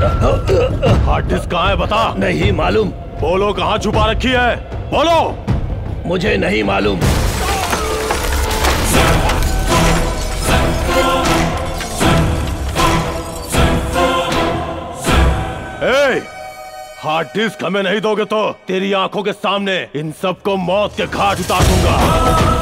Hard disk कहाँ है बता। नहीं मालूम। बोलो कहाँ छुपा रखी है, बोलो। मुझे नहीं मालूम। हार्ड डिस्क हमें नहीं दोगे तो तेरी आंखों के सामने इन सबको मौत के घाट उतार दूंगा।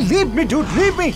Leave me, dude, leave me!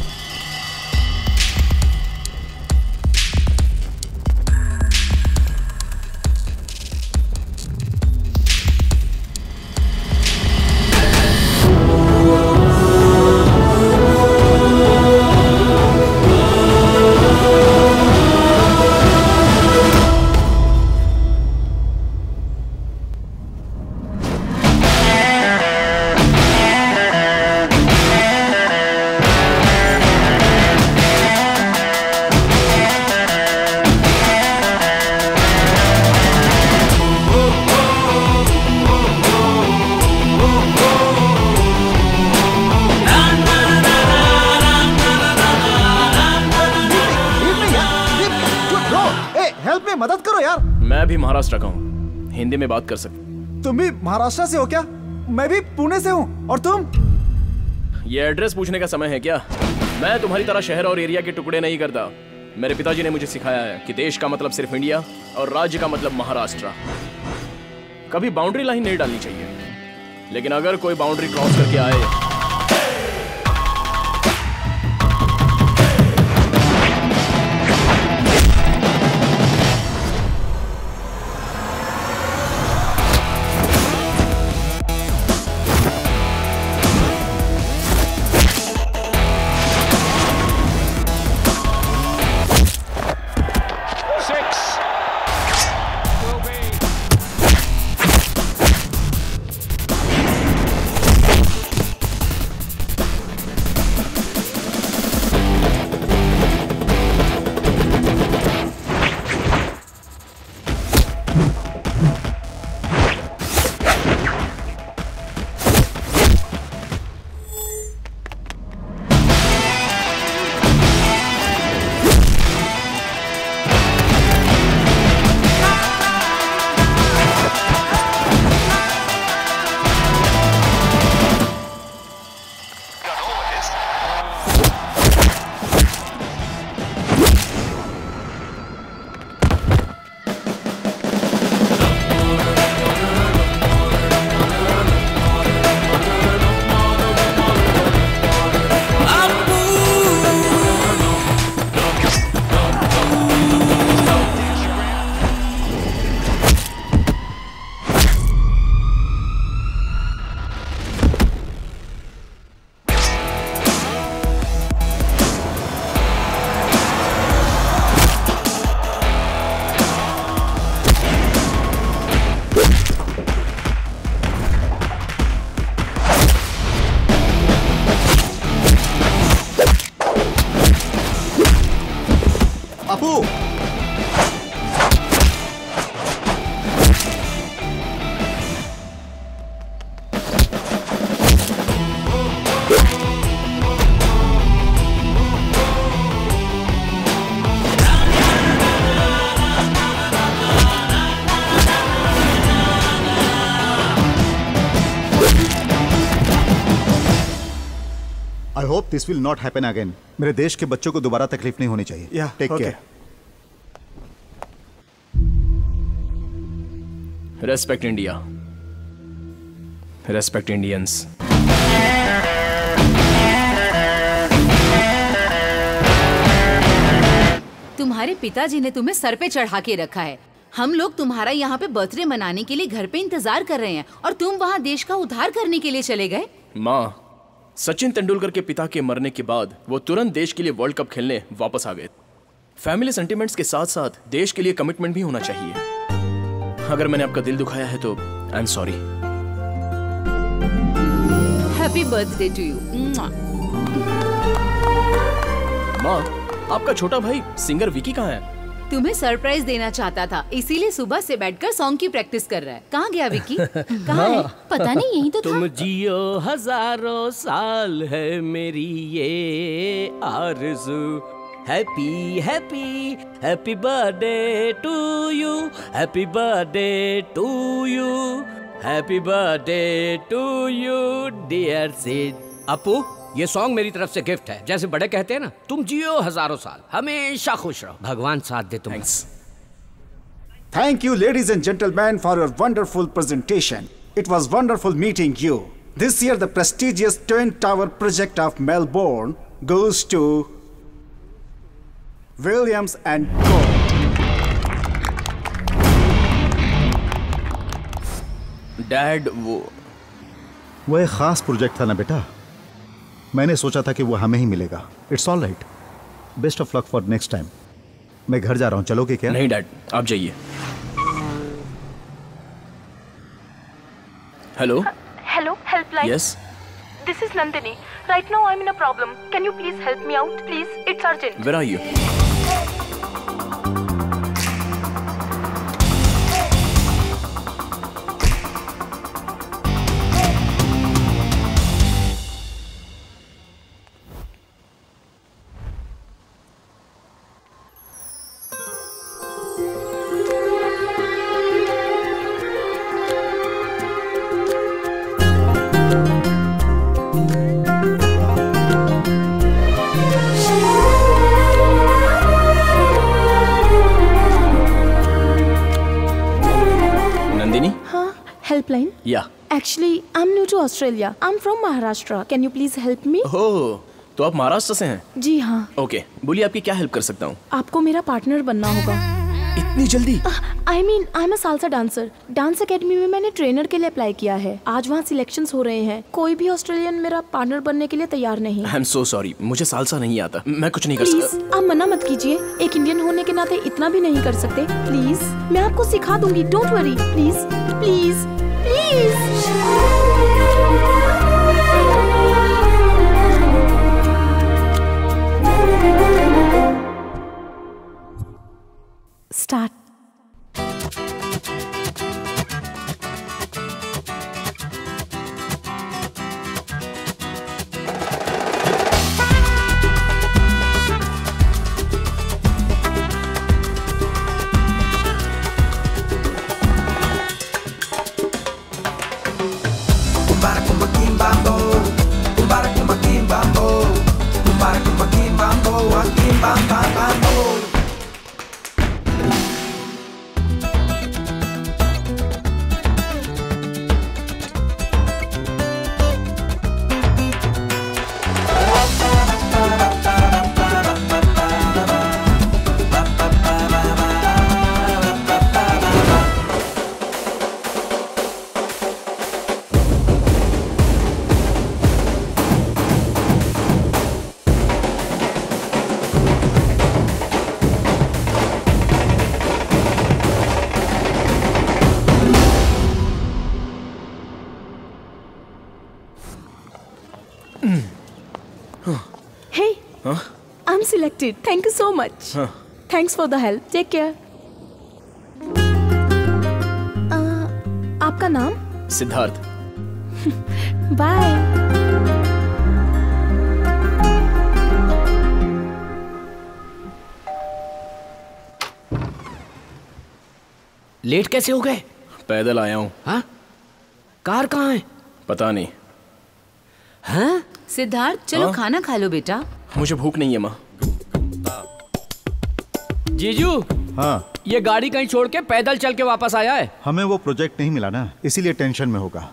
मदद करो यार। मैं भी महाराष्ट्र का हूँ, हिंदी में बात कर सकते। तुम भी महाराष्ट्र से हो क्या? मैं भी पुणे से हूँ। और तुम? ये एड्रेस पूछने का समय है क्या? मैं तुम्हारी तरह शहर और एरिया के टुकड़े नहीं करता। मेरे पिताजी ने मुझे सिखाया है कि देश का मतलब सिर्फ इंडिया और राज्य का मतलब महाराष्ट्र। कभी बाउंड्री लाइन नहीं डालनी चाहिए, लेकिन अगर कोई बाउंड्री क्रॉस करके आए I hope this will not happen again. मेरे देश के बच्चों को दोबारा तकलीफ नहीं होनी चाहिए। Take care. Respect India, respect Indians. तुम्हारे पिताजी ने तुम्हें सर पे चढ़ा के रखा है। हम लोग तुम्हारा यहाँ पे बर्थडे मनाने के लिए घर पे इंतजार कर रहे हैं और तुम वहाँ देश का उद्धार करने के लिए चले गए। माँ, सचिन तेंदुलकर के पिता के मरने के बाद वो तुरंत देश के लिए वर्ल्ड कप खेलने वापस आ गए। फैमिली सेंटिमेंट्स के साथ साथ देश के लिए कमिटमेंट भी होना चाहिए। अगर मैंने आपका दिल दुखाया है तो I am sorry. Happy birthday to you. माँ, आपका छोटा भाई सिंगर विकी कहाँ है? तुम्हें सरप्राइज देना चाहता था, इसीलिए सुबह से बैठकर सॉन्ग की प्रैक्टिस कर रहा है। कहाँ गया विकी? कहाँ है? पता नहीं, यही तो था। तुम जियो हजारों साल है मेरी ये आरज़ू। Happy happy happy birthday to you, happy birthday to you, happy birthday to you dear Sid. Apu, ये सॉन्ग मेरी तरफ से गिफ्ट है। जैसे बड़े कहते हैं ना, तुम जियो हजारों साल, हमेशा खुश रहो, भगवान साथ दे तुम्हें। Thank you, ladies and gentlemen, for your wonderful presentation. It was wonderful meeting you. This year, the prestigious Twin Tower project of Melbourne goes to Williams and Co. Dad, वो एक खास प्रोजेक्ट था ना बेटा, मैंने सोचा था कि वो हमें ही मिलेगा। It's all right, best of luck for next time. मैं घर जा रहा हूँ, चलोगे क्या? नहीं डैड, आप जाइए। Hello hello, helpline. Yes, this is Nandini. Right now I am in a problem. Can you please help me out please? It's urgent. Where are you? Helpline? Yeah. Actually, I'm new to Australia. I'm from Maharashtra. Can you please help me? ओह, तो आप महाराष्ट्र से हैं? जी हाँ। Okay, बोलिए आपकी क्या help कर सकता हूँ? आपको मेरा पार्टनर बनना होगा। इतनी जल्दी? I am a salsa dancer. Dance academy में मैंने ट्रेनर के लिए अप्लाई किया है। आज वहाँ सिलेक्शंस हो रहे हैं। कोई भी ऑस्ट्रेलियन मेरा पार्टनर बनने के लिए तैयार नहीं। आई एम सो सॉरी, मुझे सालसा नहीं आता, मैं कुछ नहीं कर सकता। सकता। आप मना मत कीजिए, एक इंडियन होने के नाते इतना भी नहीं कर सकते। प्लीज, मैं आपको सिखा दूंगी, don't worry. Please please please. Start. Hey, I'm selected. Thank you so much. Thanks for the help. Take care. आपका नाम? सिद्धार्थ। Bye. लेट कैसे हो गए? पैदल आया हूँ। हाँ? कार कहाँ है? पता नहीं। हैं? सिद्धार्थ चलो खाना खा लो बेटा। मुझे भूख नहीं है माँ। जीजू, हाँ, ये गाड़ी कहीं छोड़ के पैदल चल के वापस आया है। हमें वो प्रोजेक्ट नहीं मिला ना, इसीलिए टेंशन में होगा।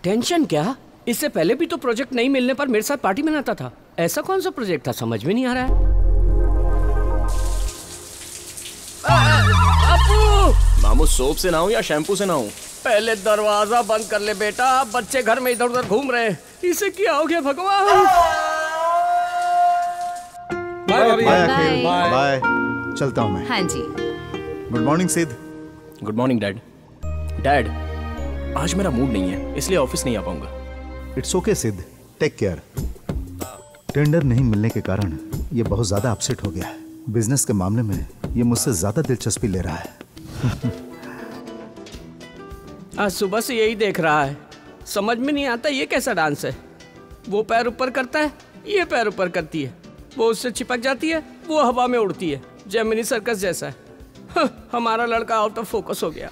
टेंशन क्या? इससे पहले भी तो प्रोजेक्ट नहीं मिलने पर मेरे साथ पार्टी मनाता था। ऐसा कौन सा प्रोजेक्ट था, समझ में नहीं आ रहा है। अपू! मामू सोप से नहाऊं या शैम्पू से नहाऊं? पहले दरवाजा बंद कर ले बेटा, बच्चे घर में इधर उधर घूम रहे हैं। इसे क्या हो गया भगवान? Bye bye. बाय, चलता हूँ मैं। हाँ जी। गुड मॉर्निंग सिद्ध। Good morning dad. डैड, आज मेरा मूड नहीं है, इसलिए ऑफिस नहीं आ पाऊंगा। इट्स ओके सिद्ध, टेक केयर। टेंडर नहीं मिलने के कारण ये बहुत ज्यादा अपसेट हो गया है। बिजनेस के मामले में ये मुझसे ज्यादा दिलचस्पी ले रहा है। आज सुबह से यही देख रहा है, समझ में नहीं आता ये कैसा डांस है। वो पैर ऊपर करता है, ये पैर ऊपर करती है, वो उससे चिपक जाती है, वो हवा में उड़ती है। जेमिनी सर्कस जैसा है। हमारा लड़का आउट ऑफ फोकस हो गया।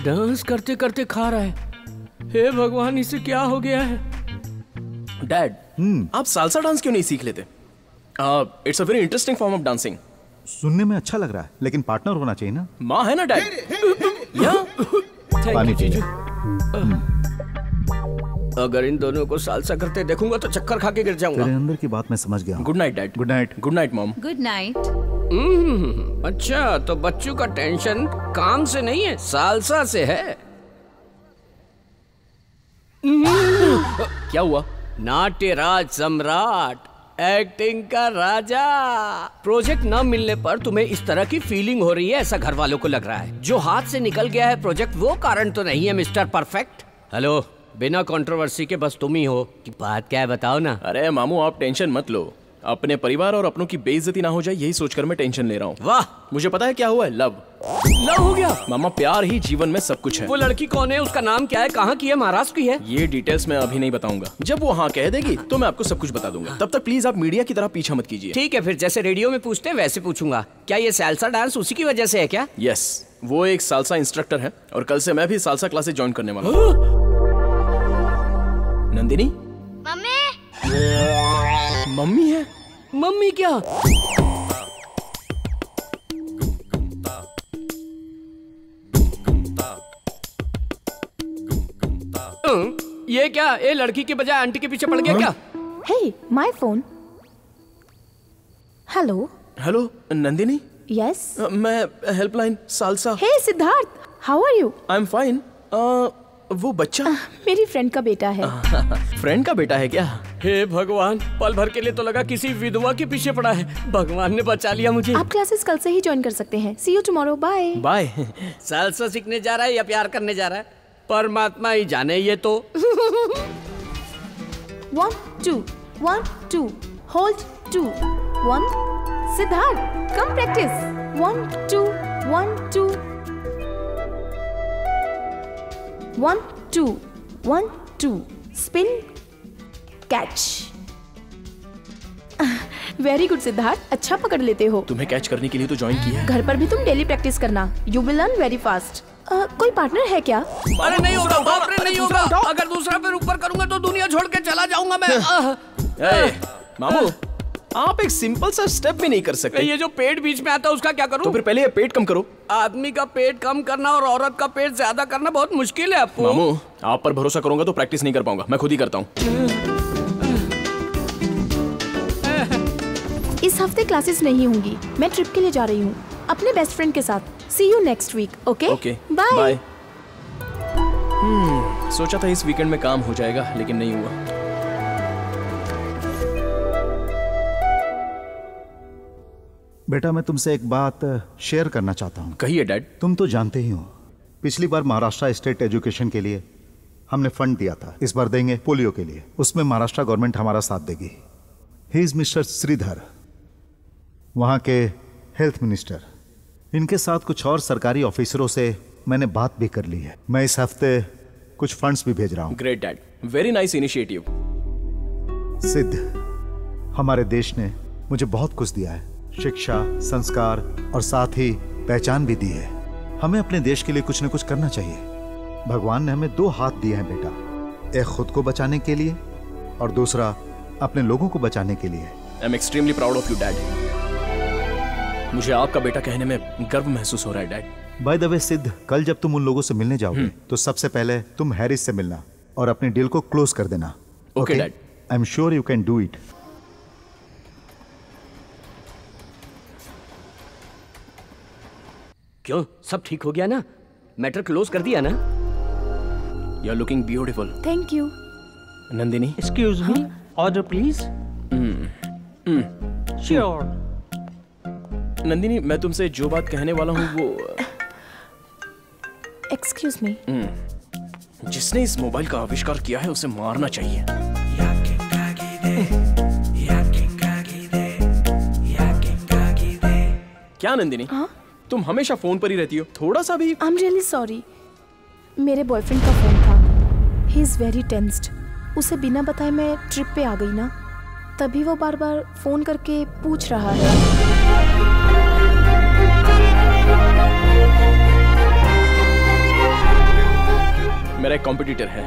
डांस करते करते खा रहा है। हे भगवान, इसे क्या हो गया है? डैड, आप सालसा डांस क्यों नहीं सीख लेते? It's a very interesting form of dancing. सुनने में अच्छा लग रहा है, लेकिन पार्टनर होना चाहिए ना। माँ है ना डैड। पानी पी। अगर इन दोनों को सालसा करते देखूंगा तो चक्कर खा के गिर जाऊंगा। तेरे अंदर की बात मैं समझ गया। Good night dad. Good night. Good night mom. Good night. अच्छा, तो बच्चों का टेंशन काम से नहीं है, सालसा से है। क्या हुआ? नाट्यराज सम्राट, एक्टिंग का राजा। प्रोजेक्ट न मिलने पर तुम्हें इस तरह की फीलिंग हो रही है, ऐसा घर वालों को लग रहा है। जो हाथ से निकल गया है प्रोजेक्ट, वो कारण तो नहीं है मिस्टर परफेक्ट। हेलो, बिना कंट्रोवर्सी के बस तुम ही हो कि बात क्या है, बताओ ना। अरे मामू, आप टेंशन मत लो। अपने परिवार और अपनों की बेइज्जती ना हो जाए, यही सोचकर मैं टेंशन ले रहा हूँ। वाह, मुझे पता है क्या हुआ है। लव हो गया। मामा, प्यार ही जीवन में सब कुछ है। वो लड़की कौन है, उसका नाम क्या है, कहाँ की है, महाराष्ट्र की है? ये डिटेल्स मैं अभी नहीं बताऊंगा। जब वो हाँ कह देगी तो मैं आपको सब कुछ बता दूंगा। तब तक प्लीज आप मीडिया की तरह पीछा मत कीजिए। ठीक है, फिर जैसे रेडियो में पूछते हैं वैसे पूछूंगा। क्या ये सालसा डांस उसी की वजह से है क्या? यस, वो एक सालसा इंस्ट्रक्टर है और कल से मैं भी सालसा क्लासेस ज्वाइन करने वाला हूँ। नंदिनी, मम्मी है। मम्मी क्या? ये क्या, ये लड़की के बजाय आंटी के पीछे पड़ गया क्या? Hey, my phone. Hello. Hello Nandini. Yes. मैं helpline salsa. Hey, Siddharth. How are you? I am fine. वो बच्चा मेरी फ्रेंड का बेटा है। फ्रेंड का बेटा है क्या? हे भगवान, पल भर के लिए तो लगा किसी विधवा के पीछे पड़ा है। भगवान ने बचा लिया मुझे। आप क्लासेस कल से ही ज्वाइन कर सकते हैं। See you tomorrow. Bye. Bye. Salsa सीखने जा रहा है या प्यार करने जा रहा है, परमात्मा ही जाने। ये तो 1 2 1 2 hold 2 1 Siddharth, come practice. 1 2 1 2 1 2 1 2 spin catch. Very good Siddharth, अच्छा पकड़ लेते हो। तुम्हें कैच करने के लिए तो ज्वाइन किया है। घर पर भी तुम डेली प्रैक्टिस करना। You will learn very fast. कोई पार्टनर है क्या? अरे नहीं होगा, बाप रे नहीं होगा। अगर दूसरा पैर ऊपर करूंगा तो दुनिया छोड़ के चला जाऊंगा मैं। मामू, आप एक सिंपल सा स्टेप भी नहीं कर सकते। ये जो पेट बीच में आता है उसका क्या करूं? तो फिर पहले ये पेट कम करो। आदमी का पेट कम करना और औरत का पेट ज्यादा करना बहुत मुश्किल है आपको। मामू, आप पर भरोसा करूंगा तो प्रैक्टिस नहीं कर पाऊंगा, मैं खुद ही करता हूँ। इस हफ्ते क्लासेस नहीं होंगी, मैं ट्रिप के लिए जा रही हूँ अपने बेस्ट फ्रेंड के साथ। See you next week. Okay bye. सोचा था इस वीकेंड में काम हो जाएगा, लेकिन नहीं हुआ। बेटा, मैं तुमसे एक बात शेयर करना चाहता हूँ। कहिए डैड। तुम तो जानते ही हो, पिछली बार महाराष्ट्र स्टेट एजुकेशन के लिए हमने फंड दिया था, इस बार देंगे पोलियो के लिए। उसमें महाराष्ट्र गवर्नमेंट हमारा साथ देगी। ही इज मिस्टर श्रीधर, वहाँ के हेल्थ मिनिस्टर। इनके साथ कुछ और सरकारी ऑफिसरों से मैंने बात भी कर ली है। मैं इस हफ्ते कुछ फंड्स भी भेज रहा हूँ। Great dad, very nice initiative. सिद्ध, हमारे देश ने मुझे बहुत कुछ दिया है, शिक्षा, संस्कार और साथ ही पहचान भी दी है। हमें अपने देश के लिए कुछ न कुछ करना चाहिए। भगवान ने हमें 2 हाथ दिए हैं बेटा, एक खुद को बचाने के लिए और दूसरा अपने लोगों को बचाने के लिए। I am extremely proud of you dad. मुझे आपका बेटा कहने में गर्व महसूस हो रहा है डैड। बाय द वे सिद्ध, कल जब तुम उन लोगों से मिलने जाओगे तो सबसे पहले तुम हैरिस से मिलना और अपनी डील को क्लोज कर देना। Okay dad. I am sure you can do it. क्यों, सब ठीक हो गया ना? मैटर क्लोज कर दिया ना? You are looking beautiful. Thank you. Nandini, excuse me, order please. Sure. Nandini, मैं तुमसे जो बात कहने वाला हूँ वो एक्सक्यूज मी। जिसने इस मोबाइल का आविष्कार किया है उसे मारना चाहिए। क्या नंदिनी? तुम हमेशा फोन पर ही रहती हो, थोड़ा सा भी? आई एम रियली सॉरी, मेरे बॉयफ्रेंड का फोन था। He is very tensed. उसे बिना बताए मैं ट्रिप पे आ गई ना, तभी वो बार बार फोन करके पूछ रहा है। मेरा एक कॉम्पिटिटर है,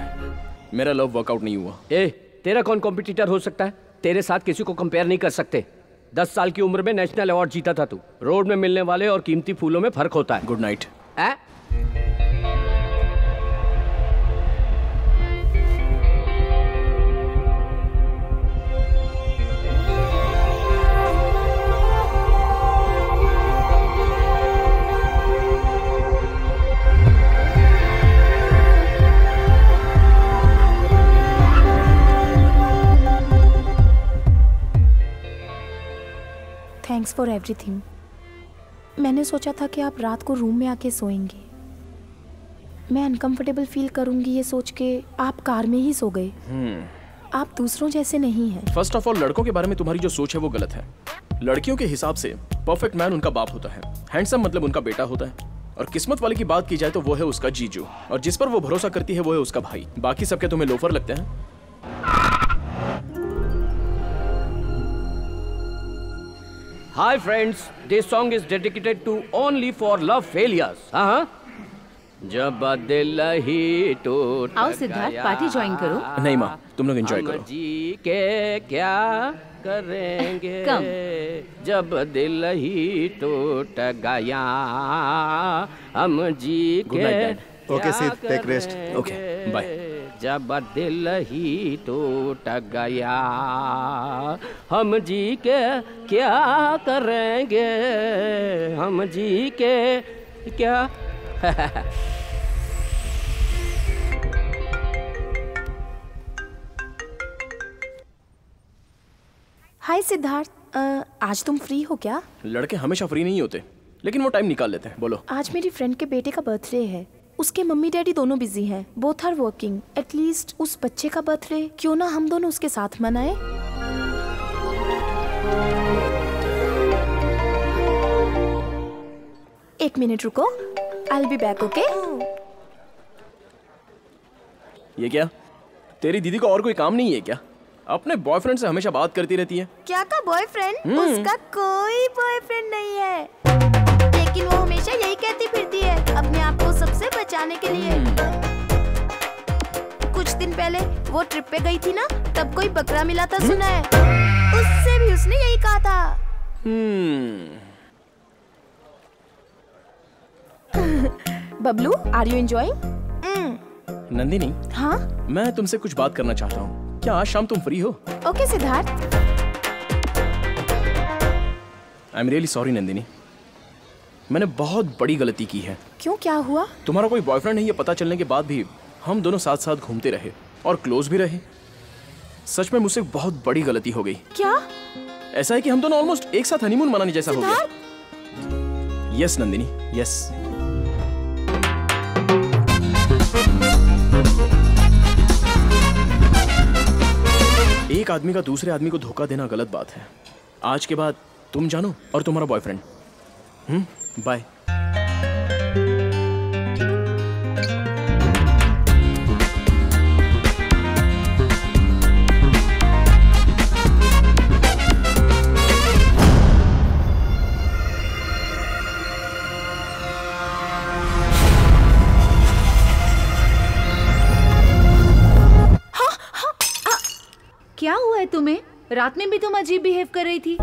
मेरा लव वर्कआउट नहीं हुआ। तेरा कौन कॉम्पिटिटर हो सकता है? तेरे साथ किसी को कंपेयर नहीं कर सकते। 10 साल की उम्र में नेशनल अवार्ड जीता था तू। रोड में मिलने वाले और कीमती फूलों में फर्क होता है। Good night. Thanks for everything. मैंने सोचा था कि आप रात को रूम में आके सोएंगे। मैं अनकंफर्टेबल फील करूंगी ये सोच के आप कार में ही सो गए। आप दूसरों जैसे नहीं हैं। फर्स्ट ऑफ ऑल, लड़कों के बारे में तुम्हारी जो सोच है वो गलत है। लड़कियों के हिसाब से परफेक्ट मैन उनका बाप होता है, हैंडसम मतलब उनका बेटा होता है, और किस्मत वाले की बात की जाए तो वो है उसका जीजू, और जिस पर वो भरोसा करती है वो है उसका भाई। बाकी सबके तुम्हें लोफर लगते हैं। Hi friends, this song is dedicated to only for love failures. जब दिल ही टूट आओ सिद्धार्थ, पार्टी ज्वाइन करो। नहीं माँ, तुम लोग एंजॉय करो। जी के क्या करेंगे कम। जब दिल ही टूट गया, हम जी Good के night, Dad. Okay, Sid, take rest. Okay, bye. जब दिल ही टूट गया, हम जी के क्या करेंगे, हम जी के क्या। हाय सिद्धार्थ, आज तुम फ्री हो क्या? लड़के हमेशा फ्री नहीं होते, लेकिन वो टाइम निकाल लेते हैं। बोलो। आज मेरी फ्रेंड के बेटे का बर्थडे है। उसके मम्मी डैडी दोनों बिजी हैं, बोथ आर वर्किंग। एटलीस्ट उस बच्चे का बर्थडे क्यों ना हम दोनों उसके साथ मनाएं? एक मिनट रुको, I will be back. Okay? ये क्या, तेरी दीदी को और कोई काम नहीं है क्या? अपने बॉयफ्रेंड से हमेशा बात करती रहती है। क्या का बॉयफ्रेंड? उसका कोई बॉयफ्रेंड नहीं है, लेकिन वो हमेशा यही कहती फिरती है अपने आप को सबसे बचाने के लिए। कुछ दिन पहले वो ट्रिप पे गई थी ना, तब कोई बकरा मिला था सुना है। उससे भी उसने यही कहा था। Bablu, are you enjoying? Nandini, हाँ? मैं तुमसे कुछ बात करना चाहता हूँ। क्या आज शाम तुम फ्री हो? Okay Siddharth. I am really sorry Nandini, मैंने बहुत बड़ी गलती की है। क्यों, क्या हुआ? तुम्हारा कोई बॉयफ्रेंड नहीं है पता चलने के बाद भी हम दोनों साथ साथ घूमते रहे और क्लोज भी रहे। सच में मुझसे बहुत बड़ी गलती हो गई। क्या? ऐसा है कि हम दोनों ऑलमोस्ट एक साथ हनीमून मनाने जैसा हो गया। Yes Nandini, yes. एक आदमी का दूसरे आदमी को धोखा देना गलत बात है। आज के बाद तुम जानो और तुम्हारा बॉयफ्रेंड। बाय। रात में भी तुम अजीब बिहेव कर रही थी।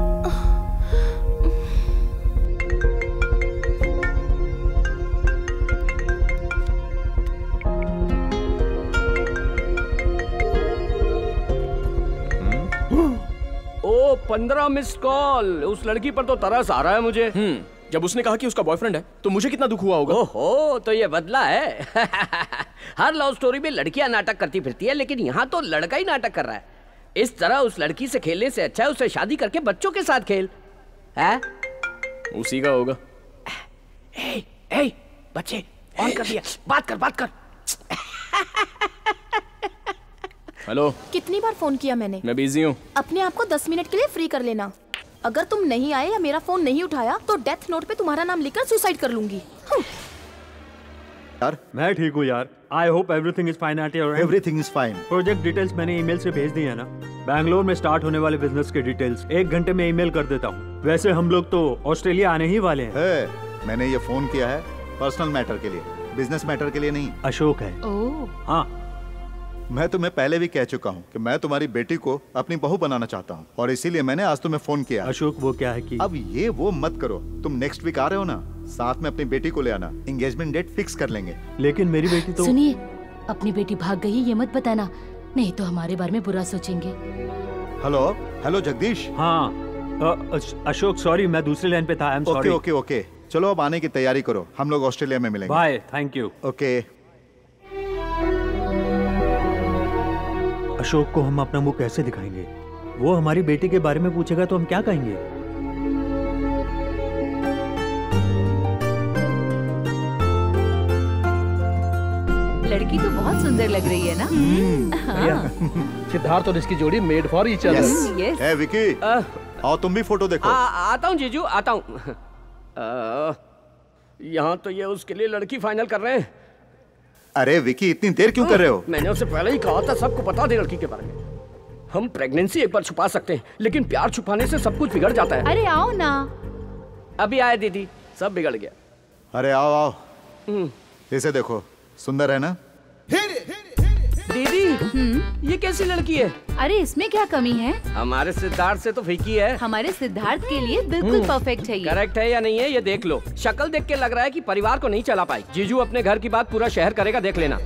ओ 15 मिस कॉल। उस लड़की पर तो तरस आ रहा है मुझे। जब उसने कहा कि उसका बॉयफ्रेंड है तो मुझे कितना दुख हुआ होगा। ओहो, तो ये बदला है। हर लव स्टोरी में लड़कियां नाटक करती फिरती है, लेकिन यहाँ तो लड़का ही नाटक कर रहा है। इस तरह उस लड़की से खेलने से अच्छा है उससे शादी करके बच्चों के साथ खेल। है? उसी का होगा। ए, बच्चे ऑन कर दिया, बात कर। हेलो। कितनी बार फोन किया मैंने? मैं बिजी हूँ। अपने आप को 10 मिनट के लिए फ्री कर लेना। अगर तुम नहीं आए या मेरा फोन नहीं उठाया तो डेथ नोट पे तुम्हारा नाम लिखकर सुसाइड कर लूंगी। यार मैं ठीक हूँ यार। I hope everything is fine at your and. Everything is fine. Project details मैंने ईमेल से भेज दी है ना। बैंगलोर में स्टार्ट होने वाले बिजनेस के डिटेल्स 1 घंटे में ईमेल कर देता हूँ। वैसे हम लोग तो ऑस्ट्रेलिया आने ही वाले हैं। मैंने ये फोन किया है पर्सनल मैटर के लिए, बिजनेस मैटर के लिए नहीं। अशोक है। हाँ, मैं तुम्हें पहले भी कह चुका हूँ कि मैं तुम्हारी बेटी को अपनी बहू बनाना चाहता हूँ और इसीलिए मैंने आज तुम्हें फोन किया। अशोक वो क्या है कि अब ये वो मत करो। तुम नेक्स्ट वीक आ रहे हो ना, साथ में अपनी बेटी को ले आना। एंगेजमेंट डेट फिक्स कर लेंगे। लेकिन मेरी बेटी तो। सुनिए, अपनी बेटी भाग गई ये मत बताना, नहीं तो हमारे बारे में बुरा सोचेंगे। हेलो जगदीश। हाँ अशोक सॉरी, मैं दूसरी लाइन पे था। आई एम सॉरी। ओके चलो अब आने की तैयारी करो, हम लोग ऑस्ट्रेलिया में मिलेंगे। Bye, thank you. Okay. Ashok को हम अपना मुंह कैसे दिखाएंगे? वो हमारी बेटी के बारे में पूछेगा तो हम क्या कहेंगे? लड़की तो बहुत सुंदर लग रही है ना। हाँ। सिद्धार्थ और इसकी जोड़ी made for each other. Yes. ए विकी, आओ तुम भी फोटो देखो। आता हूँ जीजू, आता हूँ। यहाँ तो ये उसके लिए लड़की फाइनल कर रहे हैं। अरे विकी, इतनी देर क्यों कर रहे हो? मैंने उसे पहले ही कहा था सबको बता दे लड़की के बारे में। हम प्रेगनेंसी एक बार छुपा सकते हैं, लेकिन प्यार छुपाने से सब कुछ बिगड़ जाता है। अरे आओ ना। अभी आए दीदी, सब बिगड़ गया। अरे आओ। इसे देखो, सुंदर है ना? दीदी, ये कैसी लड़की है? अरे इसमें क्या कमी है? हमारे सिद्धार्थ से तो फीकी है। हमारे सिद्धार्थ के लिए बिल्कुल परफेक्ट है ये। करेक्ट है या नहीं है ये देख लो। शक्ल देख के लग रहा है कि परिवार को नहीं चला पाई। जीजू अपने घर की बात पूरा शहर करेगा, देख लेना।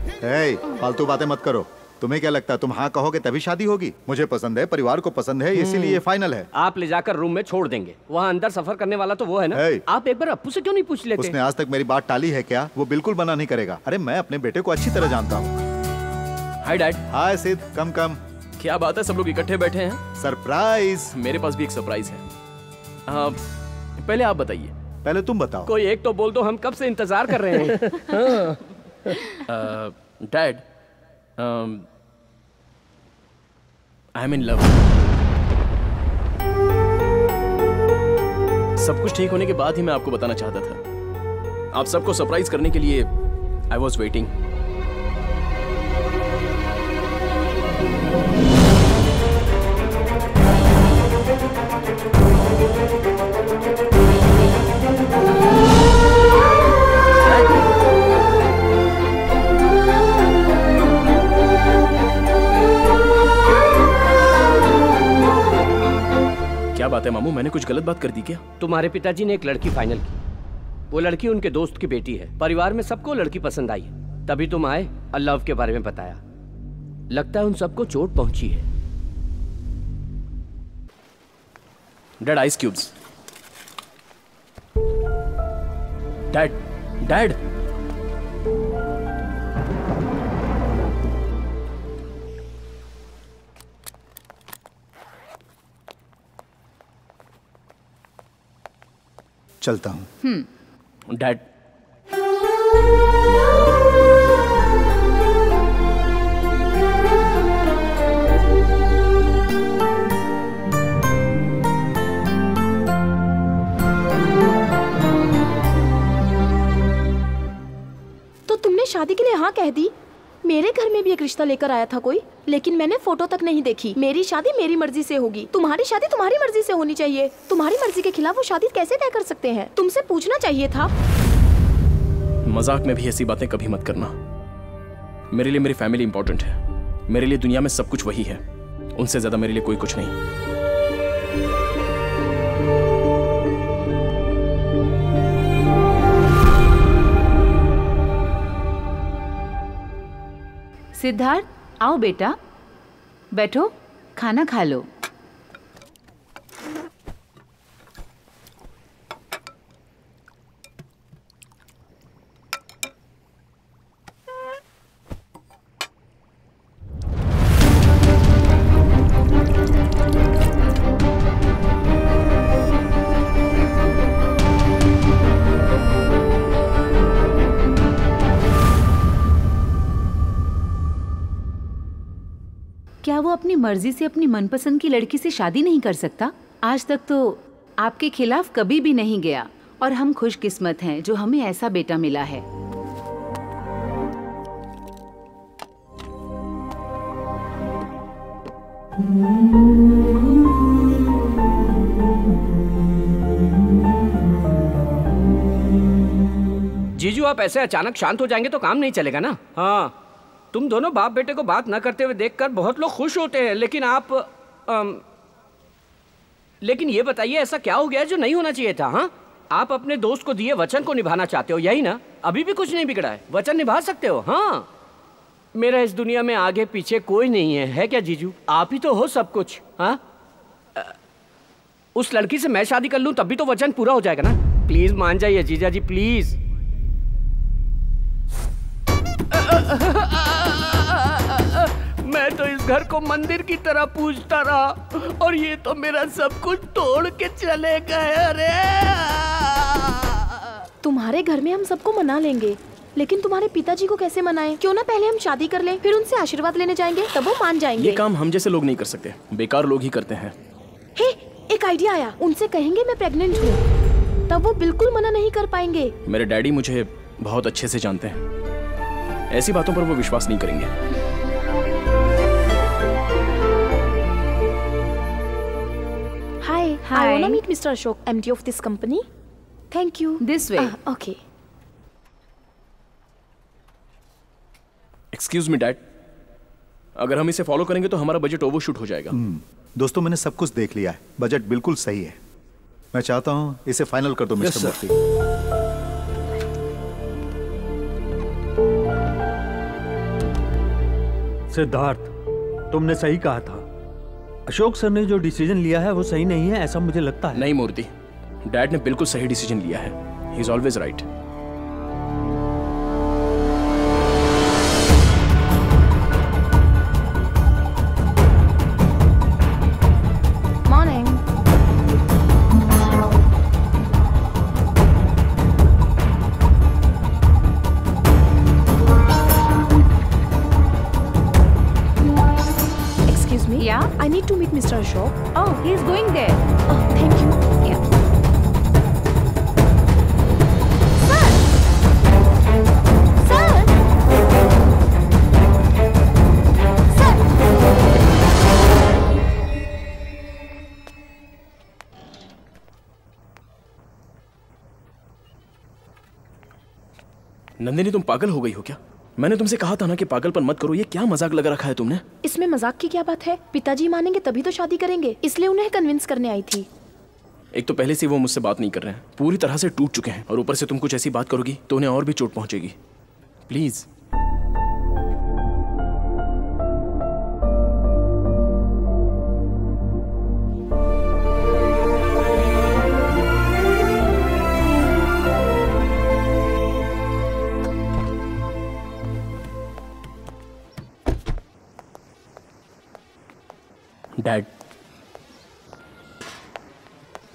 फालतू बातें मत करो। तुम्हें क्या लगता है तुम हाँ कहोगे तभी शादी होगी? मुझे पसंद है, परिवार को पसंद है, इसीलिए ये फाइनल है। आप ले जाकर रूम में छोड़ देंगे, वहाँ अंदर सफर करने वाला तो वो है ना। आप एक बार अप्पू से क्यों नहीं पूछ लेते? उसने आज तक मेरी बात टाली है क्या? वो बिल्कुल मना नहीं करेगा। अरे मैं अपने बेटे को अच्छी तरह जानता हूँ। Hi dad. हाय सिद्ध, कम। क्या बात है, सब लोग इकट्ठे बैठे हैं? सरप्राइज। मेरे पास भी एक सरप्राइज है। पहले आप बताइए। पहले तुम बताओ। कोई एक तो बोल दो, हम कब से इंतजार कर रहे हैं। Dad, I am in love. सब कुछ ठीक होने के बाद ही मैं आपको बताना चाहता था। आप सबको सरप्राइज करने के लिए आई वॉज वेटिंग। क्या बात है मामू, मैंने कुछ गलत बात कर दी क्या? तुम्हारे पिताजी ने एक लड़की फाइनल की। वो लड़की उनके दोस्त की बेटी है। परिवार में सबको लड़की पसंद आई, तभी तुम आए और लव के बारे में बताया। लगता है उन सबको चोट पहुंची है। Dad, ice cubes. डैड। चलता हूँ। डैड, तो तुमने शादी के लिए हाँ कह दी? मेरे घर में भी एक रिश्ता लेकर आया था कोई, लेकिन मैंने फोटो तक नहीं देखी। मेरी शादी मेरी मर्जी से होगी, तुम्हारी शादी तुम्हारी मर्जी से होनी चाहिए। तुम्हारी मर्जी के खिलाफ वो शादी कैसे तय कर सकते हैं? तुमसे पूछना चाहिए था। मजाक में भी ऐसी बातें कभी मत करना। मेरे लिए मेरी फैमिली इंपॉर्टेंट है। मेरे लिए दुनिया में सब कुछ वही है, उनसे ज्यादा मेरे लिए कोई कुछ नहीं। सिद्धार्थ, आओ बेटा, बैठो, खाना खा लो। क्या वो अपनी मर्जी से अपनी मनपसंद की लड़की से शादी नहीं कर सकता? आज तक तो आपके खिलाफ कभी भी नहीं गया और हम खुशकिस्मत हैं जो हमें ऐसा बेटा मिला है। जीजू, आप ऐसे अचानक शांत हो जाएंगे तो काम नहीं चलेगा ना। हाँ, तुम दोनों बाप बेटे को बात न करते हुए देखकर बहुत लोग खुश होते हैं, लेकिन लेकिन ये बताइए ऐसा क्या हो गया जो नहीं होना चाहिए था? हाँ, आप अपने दोस्त को दिए वचन को निभाना चाहते हो, यही ना? अभी भी कुछ नहीं बिगड़ा है, वचन निभा सकते हो। हाँ, मेरा इस दुनिया में आगे पीछे कोई नहीं है क्या जीजू? आप ही तो हो सब कुछ। हाँ, उस लड़की से मैं शादी कर लूं तब भी तो वचन पूरा हो जाएगा ना। प्लीज मान जाइए जीजा जी, प्लीज। मैं तो इस घर को मंदिर की तरह पूजता रहा और ये तो मेरा सब कुछ तोड़ के चले गए। अरे तुम्हारे घर में हम सबको मना लेंगे, लेकिन तुम्हारे पिताजी को कैसे मनाएं? क्यों ना पहले हम शादी कर लें, फिर उनसे आशीर्वाद लेने जाएंगे, तब वो मान जाएंगे। ये काम हम जैसे लोग नहीं कर सकते, बेकार लोग ही करते हैं। हे, एक आइडिया आया, उनसे कहेंगे मैं प्रेग्नेंट हूँ, तब वो बिल्कुल मना नहीं कर पाएंगे। मेरे डैडी मुझे बहुत अच्छे से जानते हैं, ऐसी बातों पर वो विश्वास नहीं करेंगे। हाय, I wanna meet Mr. Ashok, MD of this company. Thank you. This way. Okay. Excuse me dad, अगर हम इसे फॉलो करेंगे तो हमारा बजट ओवरशूट हो जाएगा। दोस्तों, मैंने सब कुछ देख लिया है, बजट बिल्कुल सही है। मैं चाहता हूं इसे फाइनल कर दो मिस्टर मूर्ति। सिद्धार्थ, तुमने सही कहा था। अशोक सर ने जो डिसीजन लिया है वो सही नहीं है, ऐसा मुझे लगता है। नहीं मूर्ति, डैड ने बिल्कुल सही डिसीजन लिया है। He is always right. I need to meet Mr. Ashok. Oh, he is going there. Oh, thank you. Yeah. Nandini, तुम पागल हो गई हो क्या? मैंने तुमसे कहा था ना कि पागलपन मत करो। ये क्या मजाक लगा रखा है तुमने? इसमें मजाक की क्या बात है? पिताजी मानेंगे तभी तो शादी करेंगे, इसलिए उन्हें कन्विंस करने आई थी। एक तो पहले से वो मुझसे बात नहीं कर रहे हैं, पूरी तरह से टूट चुके हैं, और ऊपर से तुम कुछ ऐसी बात करोगी तो उन्हें और भी चोट पहुंचेगी। प्लीज।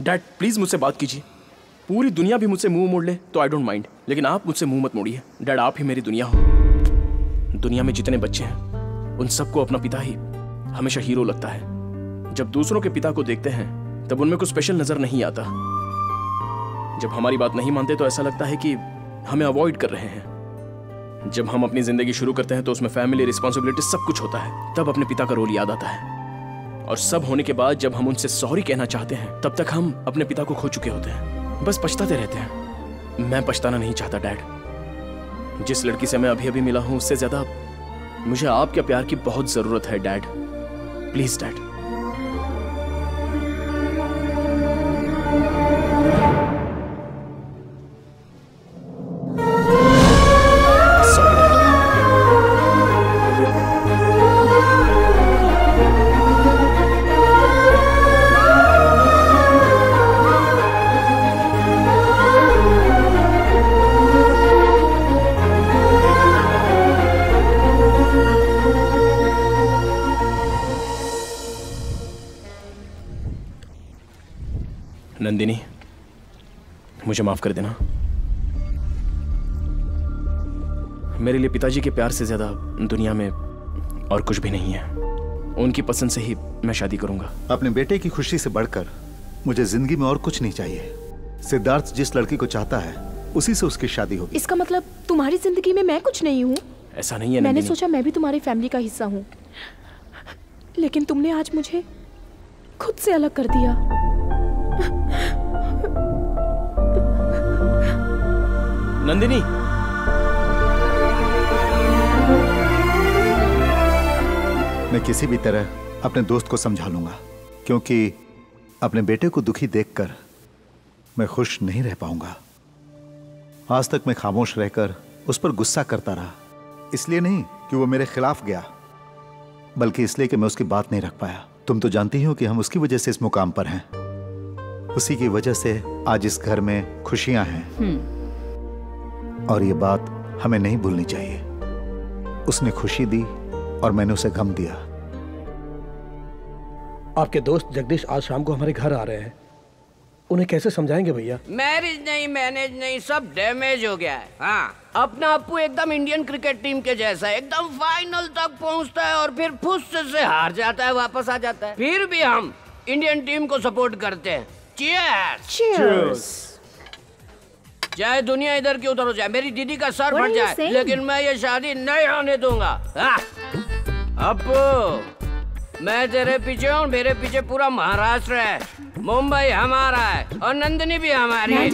डैड प्लीज मुझसे बात कीजिए। पूरी दुनिया भी मुझसे मुंह मोड़ ले तो आई डोंट माइंड, लेकिन आप मुझसे मुंह मत मोड़िए। डैड, आप ही मेरी दुनिया हो। दुनिया में जितने बच्चे हैं उन सबको अपना पिता ही हमेशा हीरो लगता है। जब दूसरों के पिता को देखते हैं तब उनमें कुछ स्पेशल नजर नहीं आता। जब हमारी बात नहीं मानते तो ऐसा लगता है कि हमें अवॉइड कर रहे हैं। जब हम अपनी जिंदगी शुरू करते हैं तो उसमें फैमिली, रिस्पॉन्सिबिलिटी सब कुछ होता है, तब अपने पिता का रोल याद आता है। और सब होने के बाद जब हम उनसे सॉरी कहना चाहते हैं तब तक हम अपने पिता को खो चुके होते हैं, बस पछताते रहते हैं। मैं पछताना नहीं चाहता डैड। जिस लड़की से मैं अभी अभी मिला हूं उससे ज्यादा मुझे आपके प्यार की बहुत जरूरत है डैड। Please dad. मुझे माफ कर देना। मेरे लिए पिताजी के प्यार से ज्यादा दुनिया में और कुछ भी नहीं है। उनकी पसंद से ही मैं शादी करूंगा। अपने बेटे की खुशी से बढ़कर मुझे जिंदगी में और कुछ नहीं चाहिए। सिद्धार्थ जिस लड़की को चाहता है उसी से उसकी शादी होगी। इसका मतलब तुम्हारी जिंदगी में मैं कुछ नहीं हूँ? ऐसा नहीं है। मैंने सोचा मैं भी तुम्हारी फैमिली का हिस्सा हूँ, लेकिन तुमने आज मुझे खुद से अलग कर दिया। नंदिनी, मैं किसी भी तरह अपने दोस्त को समझा लूंगा, क्योंकि अपने बेटे को दुखी देखकर मैं खुश नहीं रह पाऊंगा। आज तक मैं खामोश रहकर उस पर गुस्सा करता रहा, इसलिए नहीं कि वो मेरे खिलाफ गया, बल्कि इसलिए कि मैं उसकी बात नहीं रख पाया। तुम तो जानती हो कि हम उसकी वजह से इस मुकाम पर हैं। उसी की वजह से आज इस घर में खुशियां हैं, और ये बात हमें नहीं भूलनी चाहिए। उसने खुशी दी और मैंने उसे गम दिया। आपके दोस्त जगदीश आज शाम को हमारे घर आ रहे हैं, उन्हें कैसे समझाएंगे भैया? मैरिज नहीं, मैनेज नहीं, सब डैमेज हो गया है। हाँ, अपना अप्पू एकदम इंडियन क्रिकेट टीम के जैसा है, एकदम फाइनल तक पहुंचता है और फिर फुस से हार जाता है, वापस आ जाता है। फिर भी हम इंडियन टीम को सपोर्ट करते हैं। चीयर्स। चीयर्स। चाहे दुनिया इधर की उधर हो जाए, मेरी दीदी का सर फट जाए, लेकिन मैं ये शादी नहीं होने दूंगा। अप्पू, मैं तेरे पीछे हूँ, मेरे पीछे पूरा महाराष्ट्र है, मुंबई हमारा है और नंदिनी भी हमारी है।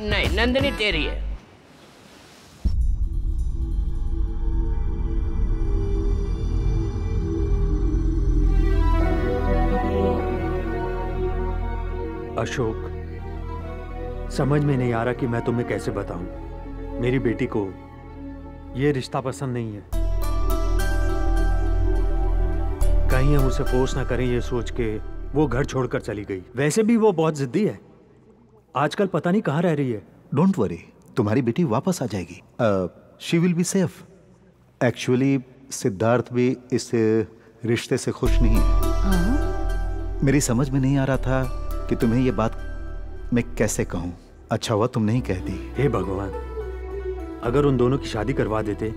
नहीं, नंदिनी तेरी है। अशोक, समझ में नहीं आ रहा कि मैं तुम्हें कैसे बताऊं। मेरी बेटी को ये रिश्ता पसंद नहीं है। कहीं हम उसे फोर्स ना करें ये सोच के वो घर छोड़कर चली गई। वैसे भी वो बहुत जिद्दी है, आजकल पता नहीं कहाँ रह रही है। डोंट वरी, तुम्हारी बेटी वापस आ जाएगी। She will be safe. Actually Siddharth भी इस रिश्ते से खुश नहीं है। मेरी समझ में नहीं आ रहा था कि तुम्हें ये बात मैं कैसे कहूं। अच्छा हुआ तुम नहीं कहती। हे भगवान, अगर उन दोनों की शादी करवा देते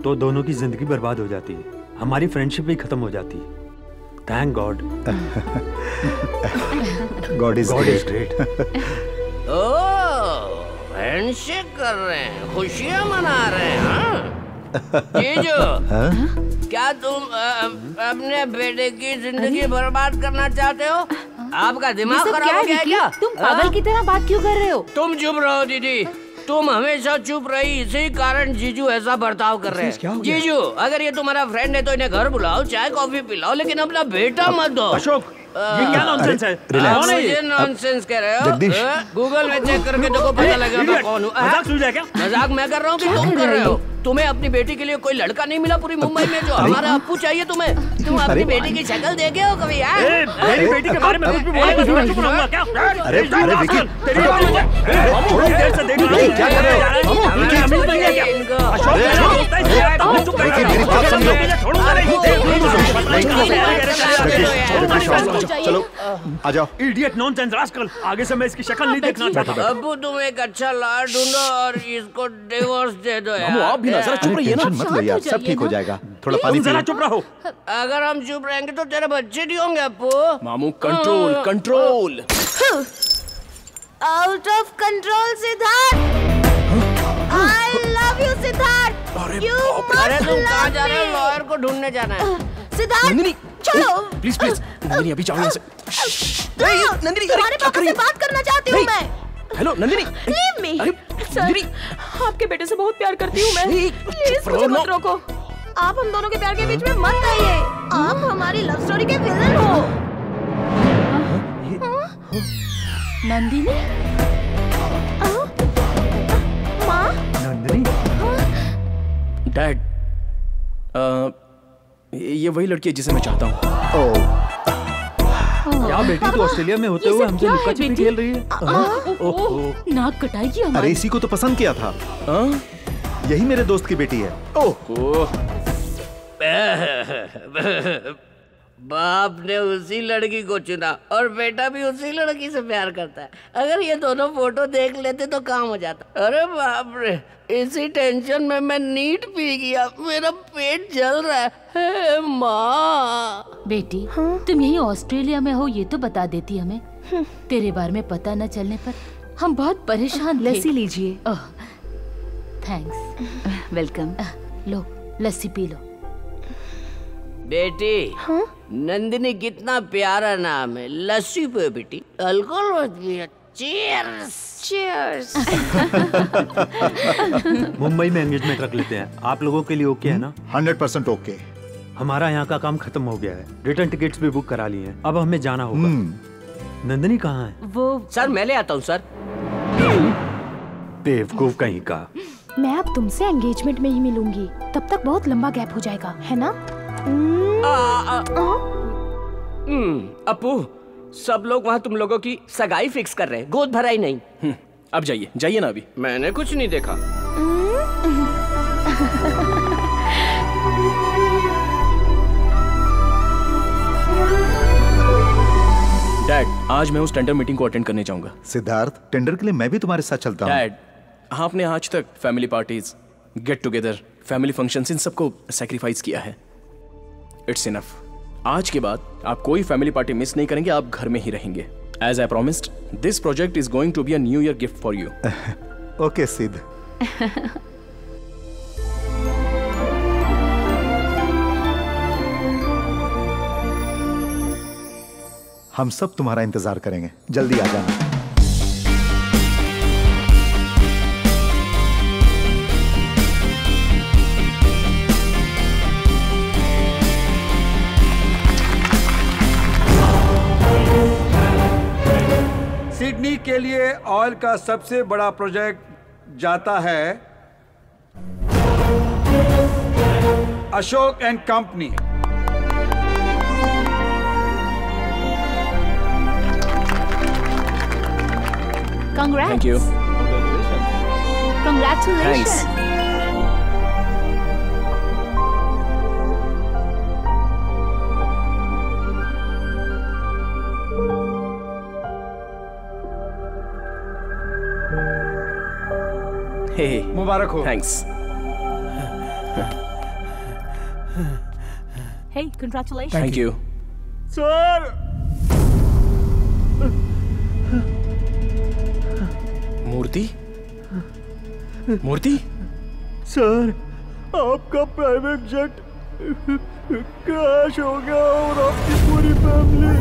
तो दोनों की जिंदगी बर्बाद हो जाती, हमारी फ्रेंडशिप भी खत्म हो जाती। Thank God. God is great. Oh, handshake कर रहे हैं, खुशियां मना रहे हैं। हाँ? जीजू, क्या तुम अपने बेटे की जिंदगी बर्बाद करना चाहते हो? आपका दिमाग खराब हो गया है क्या? तुम पागल की तरह बात क्यों कर रहे हो? तुम चुप रहो दीदी, तुम हमेशा चुप रही, इसी कारण जीजू ऐसा बर्ताव कर रहे हैं। जीजू, अगर ये तुम्हारा फ्रेंड है तो इन्हें घर बुलाओ, चाय कॉफी पिलाओ, लेकिन अपना बेटा मत दो। अशोक, ये क्या नॉनसेंस है? कौन है ये नॉनसेंस कह रहे हो? गूगल में चेक करके देखो, पता लगेगा मैं कौन हूँ। मजाक मैं कर रहा हूँ कि तुम कर रहे हो? तुम्हें अपनी बेटी के लिए कोई लड़का नहीं मिला पूरी मुंबई में जो हमारा अप्पू चाहिए तुम्हें? तुम अपनी बेटी की शक्ल देखे हो कभी? मेरी बेटी के बारे में कुछ भी बोलेगा तो मैं चुप रहूंगा क्या? अरे विकी, क्या कर रहे हो? मेरी बात समझो। चलो आ जाओ। इडियट, नॉनसेंस, रास्कल, आगे से मैं इसकी शक्ल नहीं देखना चाहता। अब्बू, तुम एक अच्छा लाड़ ढूंढो और इसको डिवोर्स दे दो यार। आप भी ना जरा चुप रहिए ना। मत लो यार, सब ठीक हो जाएगा। थोड़ा पानी जरा चुप रहो। अगर हम चुप रहेंगे तो तेरे बच्चे नहीं होंगे अप्पू। मामू, control control. Out of control Siddharth. I love you Siddharth. अरे तुम कहाँ जा रहे हो? लॉयर को ढूंढने जाना है। सिद्धार्थ, चलो प्लीज प्लीज। नंदिनी अभी जाओ यहाँ से। नंदिनी, तुम्हारे पापा से बात करना चाहती हूँ मैं। Hello Nandini. Leave me. Sir, आपके बेटे से बहुत प्यार करती हूँ मैं। प्लीज मुझे मत रोको। आप हम दोनों के प्यार के बीच में मत आइए। आप हमारी लव स्टोरी के विलन हो। नंदिनी, माँ। नंदिनी, डैड, ये वही लड़की है जिसे मैं चाहता हूँ। क्या बेटी तो ऑस्ट्रेलिया में होते हुए हमसे लुका छिपी खेल रही है? नाक कटाएगी हमारी। अरे इसी को तो पसंद किया था। यही मेरे दोस्त की बेटी है। बाप ने उसी लड़की को चुना और बेटा भी उसी लड़की से प्यार करता है। अगर ये दोनों फोटो देख लेते तो काम हो जाता। अरे बाप रे, इसी टेंशन में मैं नीट पी गया, मेरा पेट जल रहा है। हे माँ। बेटी तुम यही ऑस्ट्रेलिया में हो ये तो बता देती हमें। तेरे बारे में पता न चलने पर हम बहुत परेशान थे। लस्सी लीजिए। थैंक्स। वेलकम। लो लस्सी पी लो। बेटी नंदिनी कितना प्यारा नाम है। लस्सी पे बेटी, अल्कोहल मत पियो। चीयर्स। चीयर्स। मुंबई में एंगेजमेंट रख लेते हैं। आप लोगों के लिए ओके है ना? 100% ओके। हमारा यहाँ का काम खत्म हो गया है। रिटर्न टिकट्स भी बुक करा लिए हैं। अब हमें जाना होगा। नंदिनी कहाँ है? वो सर मैं ले आता हूँ सर। बेवकूफ कहीं का। मैं अब तुमसे एंगेजमेंट में ही मिलूंगी। तब तक बहुत लंबा गैप हो जाएगा, है ना? अपू, सब लोग वहाँ तुम लोगों की सगाई फिक्स कर रहे हैं, गोद भराई नहीं। अब जाइए जाइए ना, अभी मैंने कुछ नहीं देखा। डैड, आज मैं उस टेंडर मीटिंग को अटेंड करने जाऊंगा। सिद्धार्थ, टेंडर के लिए मैं भी तुम्हारे साथ चलता हूँ। डैड, आपने आज तक family parties, get together, family functions, इन सबको सैक्रिफाइस किया है। It's enough. आज के बाद आप कोई फैमिली पार्टी मिस नहीं करेंगे, आप घर में ही रहेंगे। As I promised, this project is going to be a new year gift for you. Okay Siddh. हम सब तुम्हारा इंतजार करेंगे, जल्दी आ जाना। सिडनी के लिए ऑयल का सबसे बड़ा प्रोजेक्ट जाता है Ashok and company. Congrats. Thank you. Congratulations. Thanks. Hey. मुबारक हो। Thanks. Hey, congratulations. Thank you. Sir, Murthy? Murthy? Sir, आपका प्राइवेट जेट क्रैश हो गया और आपकी पूरी फैमिली।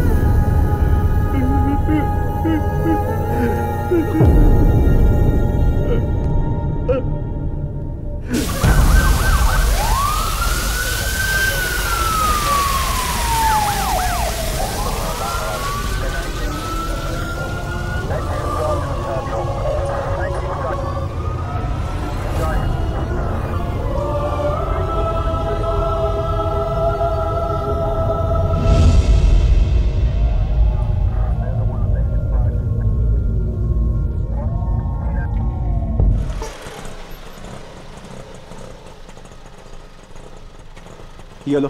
ये लो।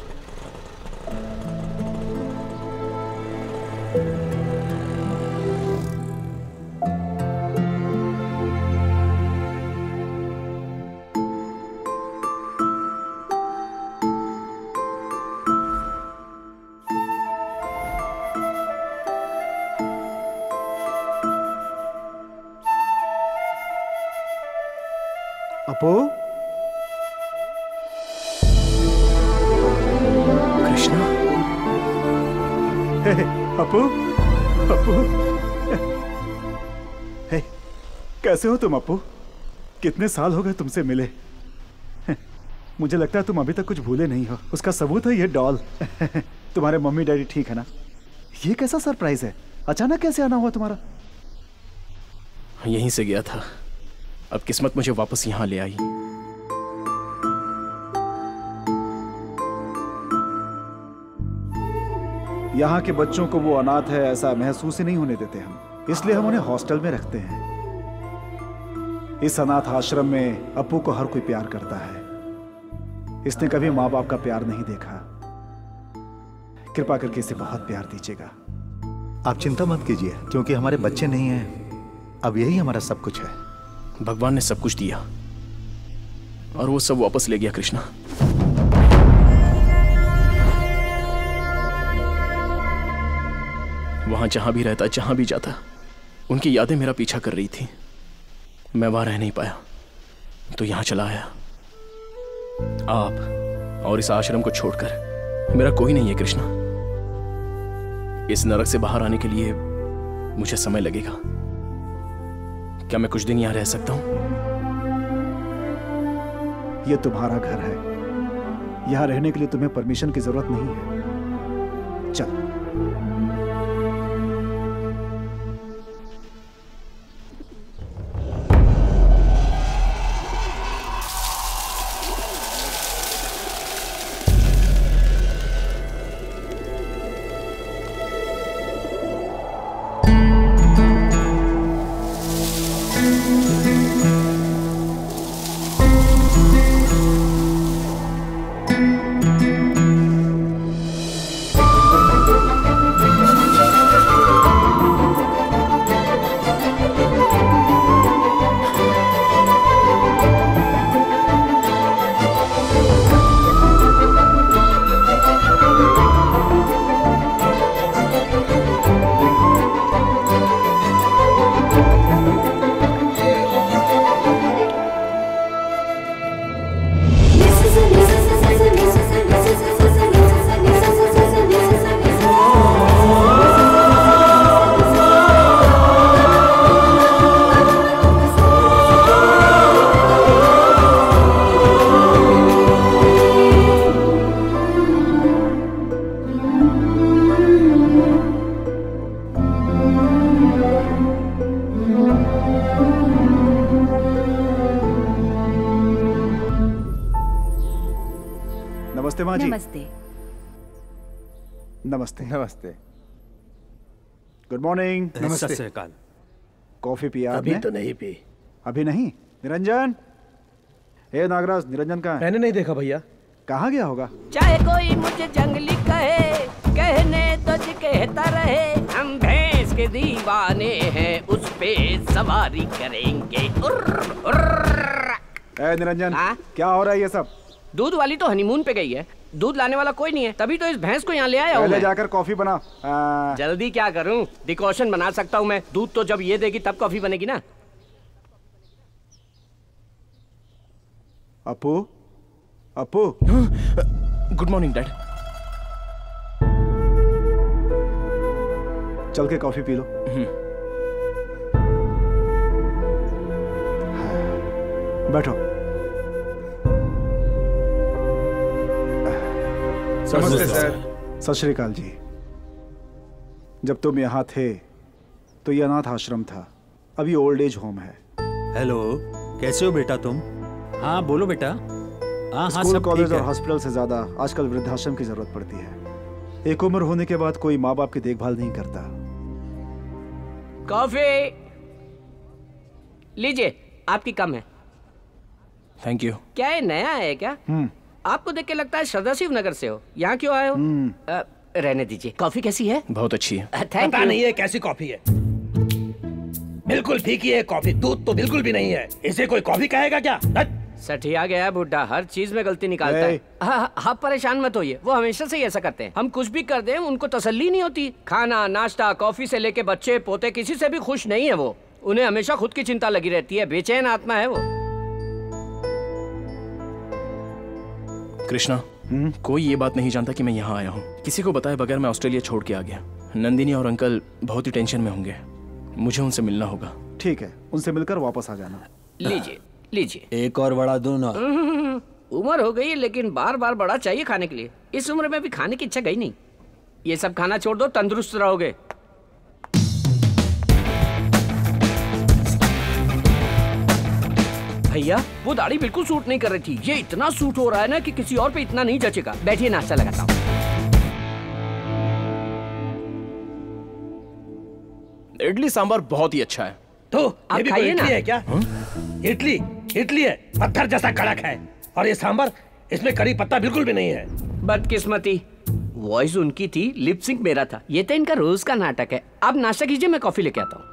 अपू, कृष्णा, अपू, अपू, हे, कैसे हो तुम अपू? कितने साल हो गए तुमसे मिले। मुझे लगता है तुम अभी तक कुछ भूले नहीं हो। उसका सबूत है ये डॉल। तुम्हारे मम्मी डैडी ठीक है ना? ये कैसा सरप्राइज है? अचानक कैसे आना हुआ तुम्हारा? यहीं से गया था, अब किस्मत मुझे वापस यहां ले आई। यहाँ के बच्चों को वो अनाथ है ऐसा महसूस ही नहीं होने देते हम, इसलिए हम उन्हें हॉस्टल में रखते हैं। इस अनाथ आश्रम में अपू को हर कोई प्यार करता है। इसने कभी माँ बाप का प्यार नहीं देखा। कृपा करके इसे बहुत प्यार दीजिएगा। आप चिंता मत कीजिए, क्योंकि हमारे बच्चे नहीं हैं, अब यही हमारा सब कुछ है। भगवान ने सब कुछ दिया और वो सब वापस ले गया कृष्णा। वहां जहां भी रहता, जहां भी जाता, उनकी यादें मेरा पीछा कर रही थी। मैं वहां रह नहीं पाया तो यहां चला आया। आप और इस आश्रम को छोड़कर मेरा कोई नहीं है कृष्णा। इस नरक से बाहर आने के लिए मुझे समय लगेगा। क्या मैं कुछ दिन यहां रह सकता हूं? यह तुम्हारा घर है, यहां रहने के लिए तुम्हें परमिशन की जरूरत नहीं है। चल। नमस्ते माँ जी। नमस्ते। नमस्ते। नमस्ते। Good morning. नमस्ते। सत श्री अकाल। कॉफी पिया अभी आपने? तो नहीं पी। अभी नहीं? निरंजन, हे नागराज, निरंजन कहाँ है? मैंने नहीं देखा भैया। कहाँ गया होगा? चाहे कोई मुझे जंगली कहे, कहने तो जी कहता रहे, हम भैंस के दीवाने हैं, उस पे सवारी करेंगे। निरंजन, क्या हो रहा है ये सब? दूध वाली तो हनीमून पे गई है, दूध लाने वाला कोई नहीं है, तभी तो इस भैंस को यहाँ ले आया हूँ। पहले जाकर कॉफी बना। जल्दी क्या करूँ, डिकॉशन बना सकता हूँ मैं, दूध तो जब ये देगी तब कॉफी बनेगी ना। Apu, Apu. Good morning dad. चल के कॉफी पी लो। बैठो। नमस्ते सर। सत श्री अकाल जी। जब तुम यहाँ थे तो ये अनाथ आश्रम था, अब ये ओल्ड एज होम है। हेलो, कैसे हो बेटा तुम? हाँ बोलो बेटा। हाँ स्कूल, कॉलेज और हॉस्पिटल से ज्यादा आजकल वृद्धाश्रम की जरूरत पड़ती है। एक उम्र होने के बाद कोई माँ बाप की देखभाल नहीं करता। कॉफी लीजिए, आपकी कम है। Thank you. क्या ये नया है क्या? आपको देख के लगता है सदाशिव नगर से हो, यहाँ क्यों आए हो? रहने दीजिए। कॉफी कैसी है? बहुत अच्छी है। पता नहीं है कैसी कॉफी है, बिल्कुल फीकी है कॉफी, दूध तो बिल्कुल भी नहीं है। इसे कोई कॉफी कहेगा क्या? सठिया गया बुड्ढा, हर चीज में गलती निकालता है। आप परेशान मत होइए, वो हमेशा से ही ऐसा करते हैं। हम कुछ भी कर दें उनको तसल्ली नहीं होती। खाना, नाश्ता, कॉफी से लेके बच्चे पोते, किसी से भी खुश नहीं है वो। उन्हें हमेशा खुद की चिंता लगी रहती है, बेचैन आत्मा है वो। कृष्णा, कोई ये बात नहीं जानता कि मैं यहाँ आया हूँ। किसी को बताए बगैर मैं ऑस्ट्रेलिया छोड़ के आ गया। नंदिनी और अंकल बहुत ही टेंशन में होंगे, मुझे उनसे मिलना होगा। ठीक है, उनसे मिलकर वापस आ जाना। लीजिए लीजिए। एक और बड़ा दूं ना। उम्र हो गई है लेकिन बार बार बड़ा चाहिए खाने के लिए। इस उम्र में भी खाने की इच्छा गई नहीं। ये सब खाना छोड़ दो, तंदुरुस्त रहोगे। भैया वो दाढ़ी बिल्कुल सूट नहीं कर रही थी, ये इतना सूट हो रहा है ना कि किसी और पे इतना नहीं जचेगा। बैठिए, नाश्ता लगाता हूँ। इडली सांभर बहुत ही अच्छा है। तो आप ये भी खाइए कोई इडली ना। है क्या? इडली इडली है, पत्थर जैसा कड़क है। और ये सांभर, इसमें करी पत्ता बिल्कुल भी नहीं है। बदकिस्मती। वॉइस उनकी थी, लिप सिंक मेरा था। ये तो इनका रोज का नाटक है। आप नाश्ता कीजिए, मैं कॉफी लेके आता हूँ।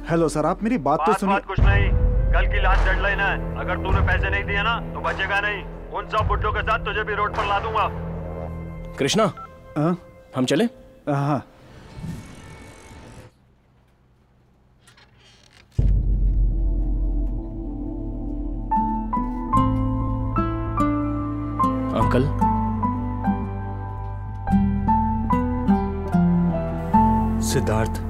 हेलो सर, आप मेरी बात तो सुनिए। कुछ नहीं, कल की लास्ट डेडलाइन है। अगर तूने पैसे नहीं दिए ना तो बचेगा नहीं। उन सब बुड्ढों के साथ तुझे भी रोड पर ला दूंगा। कृष्णा, हम चले? हाँ। अंकल, सिद्धार्थ,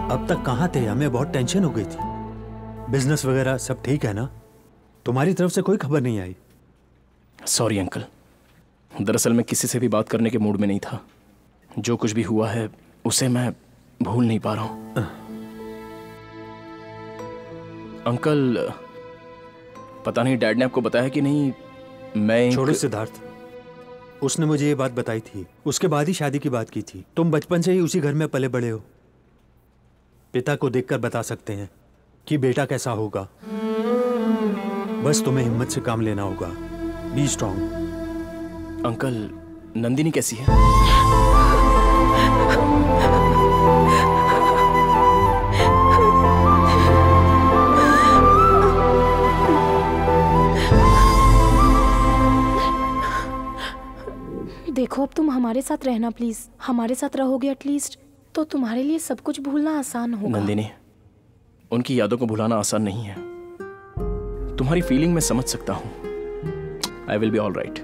अब तक कहाँ थे? हमें बहुत टेंशन हो गई थी। बिजनेस वगैरह सब ठीक है ना? तुम्हारी तरफ से कोई खबर नहीं आई। सॉरी अंकल, दरअसल मैं किसी से भी बात करने के मूड में नहीं था। जो कुछ भी हुआ है उसे मैं भूल नहीं पा रहा हूं। अंकल, पता नहीं डैड ने आपको बताया कि नहीं, मैं छोड़ो सिद्धार्थ, उसने मुझे ये बात बताई थी, उसके बाद ही शादी की बात की थी। तुम बचपन से ही उसी घर में पले बड़े हो। पिता को देखकर बता सकते हैं कि बेटा कैसा होगा। बस तुम्हें हिम्मत से काम लेना होगा। Be strong. अंकल, नंदिनी कैसी है? देखो, अब तुम हमारे साथ रहना प्लीज। हमारे साथ रहोगे एटलीस्ट तो तुम्हारे लिए सब कुछ भूलना आसान होगा। नंदिनी, उनकी यादों को भुलाना आसान नहीं है। तुम्हारी फीलिंग मैं समझ सकता हूं। I will be all right.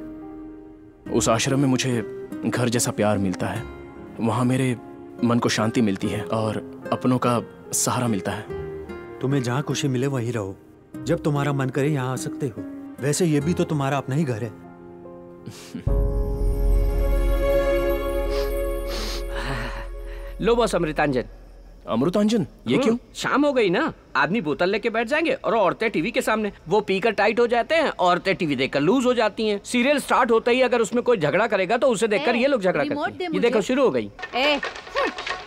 उस आश्रम में मुझे घर जैसा प्यार मिलता है। वहां मेरे मन को शांति मिलती है और अपनों का सहारा मिलता है। तुम्हें जहां खुशी मिले वहीं रहो। जब तुम्हारा मन करे यहाँ आ सकते हो। वैसे ये भी तो तुम्हारा अपना ही घर है। लो बॉस, अमृतांजन। अमृतांजन? ये क्यों? शाम हो गई ना, आदमी बोतल लेके बैठ जाएंगे और औरतें टीवी के सामने। वो पीकर टाइट हो जाते हैं, औरतें टीवी देखकर लूज हो जाती हैं। सीरियल स्टार्ट होते ही अगर उसमें कोई झगड़ा करेगा तो उसे देखकर ये लोग झगड़ा करते हैं। ये देखो, शुरू हो गई।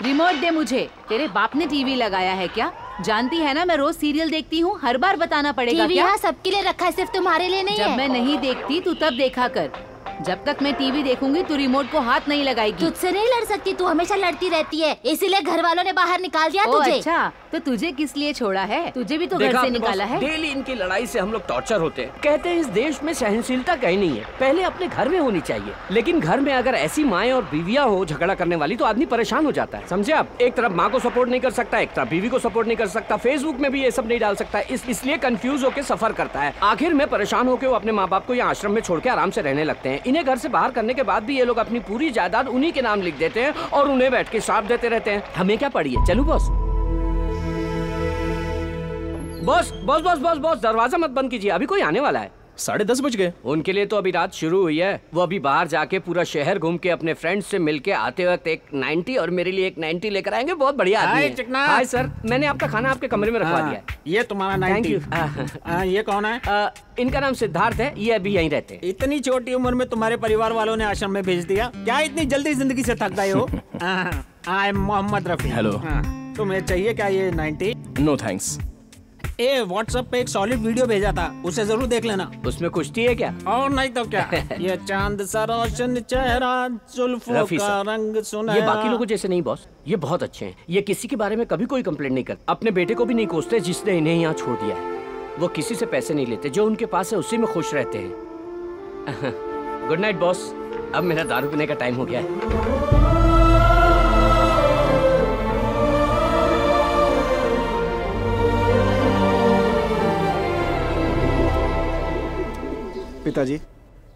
रिमोट दे मुझे। तेरे बाप ने टीवी लगाया है क्या? जानती है ना मैं रोज सीरियल देखती हूँ। हर बार बताना पड़ेगा टीवी क्या? यहाँ सबके लिए रखा है, सिर्फ तुम्हारे लिए नहीं है। जब मैं नहीं देखती तू तब देखा कर। जब तक मैं टीवी देखूंगी तू रिमोट को हाथ नहीं लगाएगी। तुझसे नहीं लड़ सकती, तू हमेशा लड़ती रहती है, इसीलिए घर वालों ने बाहर निकाल दिया तुझे। अच्छा, तो तुझे किस लिए छोड़ा है? तुझे भी तो घर से निकाला है। डेली इनकी लड़ाई से हम लोग टॉर्चर होते हैं। कहते हैं इस देश में सहनशीलता कहीं नहीं है, पहले अपने घर में होनी चाहिए। लेकिन घर में अगर ऐसी माएं और बीवियां हो झगड़ा करने वाली तो आदमी परेशान हो जाता है। समझे आप? एक तरफ माँ को सपोर्ट नहीं कर सकता, एक तरफ बीवी को सपोर्ट नहीं कर सकता, फेसबुक में भी ये सब नहीं डाल सकता, इसलिए कंफ्यूज होकर सफर करता है। आखिर में परेशान होकर वो अपने माँ बाप को यहाँ आश्रम में छोड़ के आराम से रहने लगते हैं। इन्हें घर से बाहर करने के बाद भी ये लोग अपनी पूरी जायदाद उन्हीं के नाम लिख देते हैं और उन्हें बैठ के श्राप देते रहते हैं। हमें क्या पड़ी है? चलूं boss? Boss boss boss boss boss, दरवाजा मत बंद कीजिए, अभी कोई आने वाला है। 10:30 बज गए। उनके लिए तो अभी रात शुरू हुई है। वो अभी बाहर जाके पूरा शहर घूम के अपने फ्रेंड्स से मिलके आते वक्त एक 90 और मेरे लिए एक 90 लेकर आएंगे। बहुत बढ़िया आदमी है। हाय सर, मैंने आपका खाना आपके कमरे में रखवा दिया है। ये तुम्हारा 90। Thank you. ये कौन है? इनका नाम सिद्धार्थ है, ये अभी यहीं रहते हैं। इतनी छोटी उम्र में तुम्हारे परिवार वालों ने आश्रम में भेज दिया क्या? इतनी जल्दी जिंदगी से थक गए हो? I am Mohammed Rafi. Hello. तुम्हें चाहिए क्या ये 90? No thanks. व्हाट्सएप पे एक सॉलिड वीडियो भेजा था, उसे जरूर देख लेना। उसमें कुश्ती है क्या? और नहीं तो क्या। ये चांद सा रोशन चेहरा, जुल्फों का रंग सुनहरा। ये बाकी लोगों जैसे नहीं बॉस, ये बहुत अच्छे हैं। ये किसी के बारे में कभी कोई कंप्लेंट नहीं करते, अपने बेटे को भी नहीं कोसते जिसने इन्हें यहाँ छोड़ दिया है। वो किसी से पैसे नहीं लेते, जो उनके पास है उसी में खुश रहते हैं। गुड नाइट बॉस, अब मेरा दारू पीने का टाइम हो गया है। पिताजी,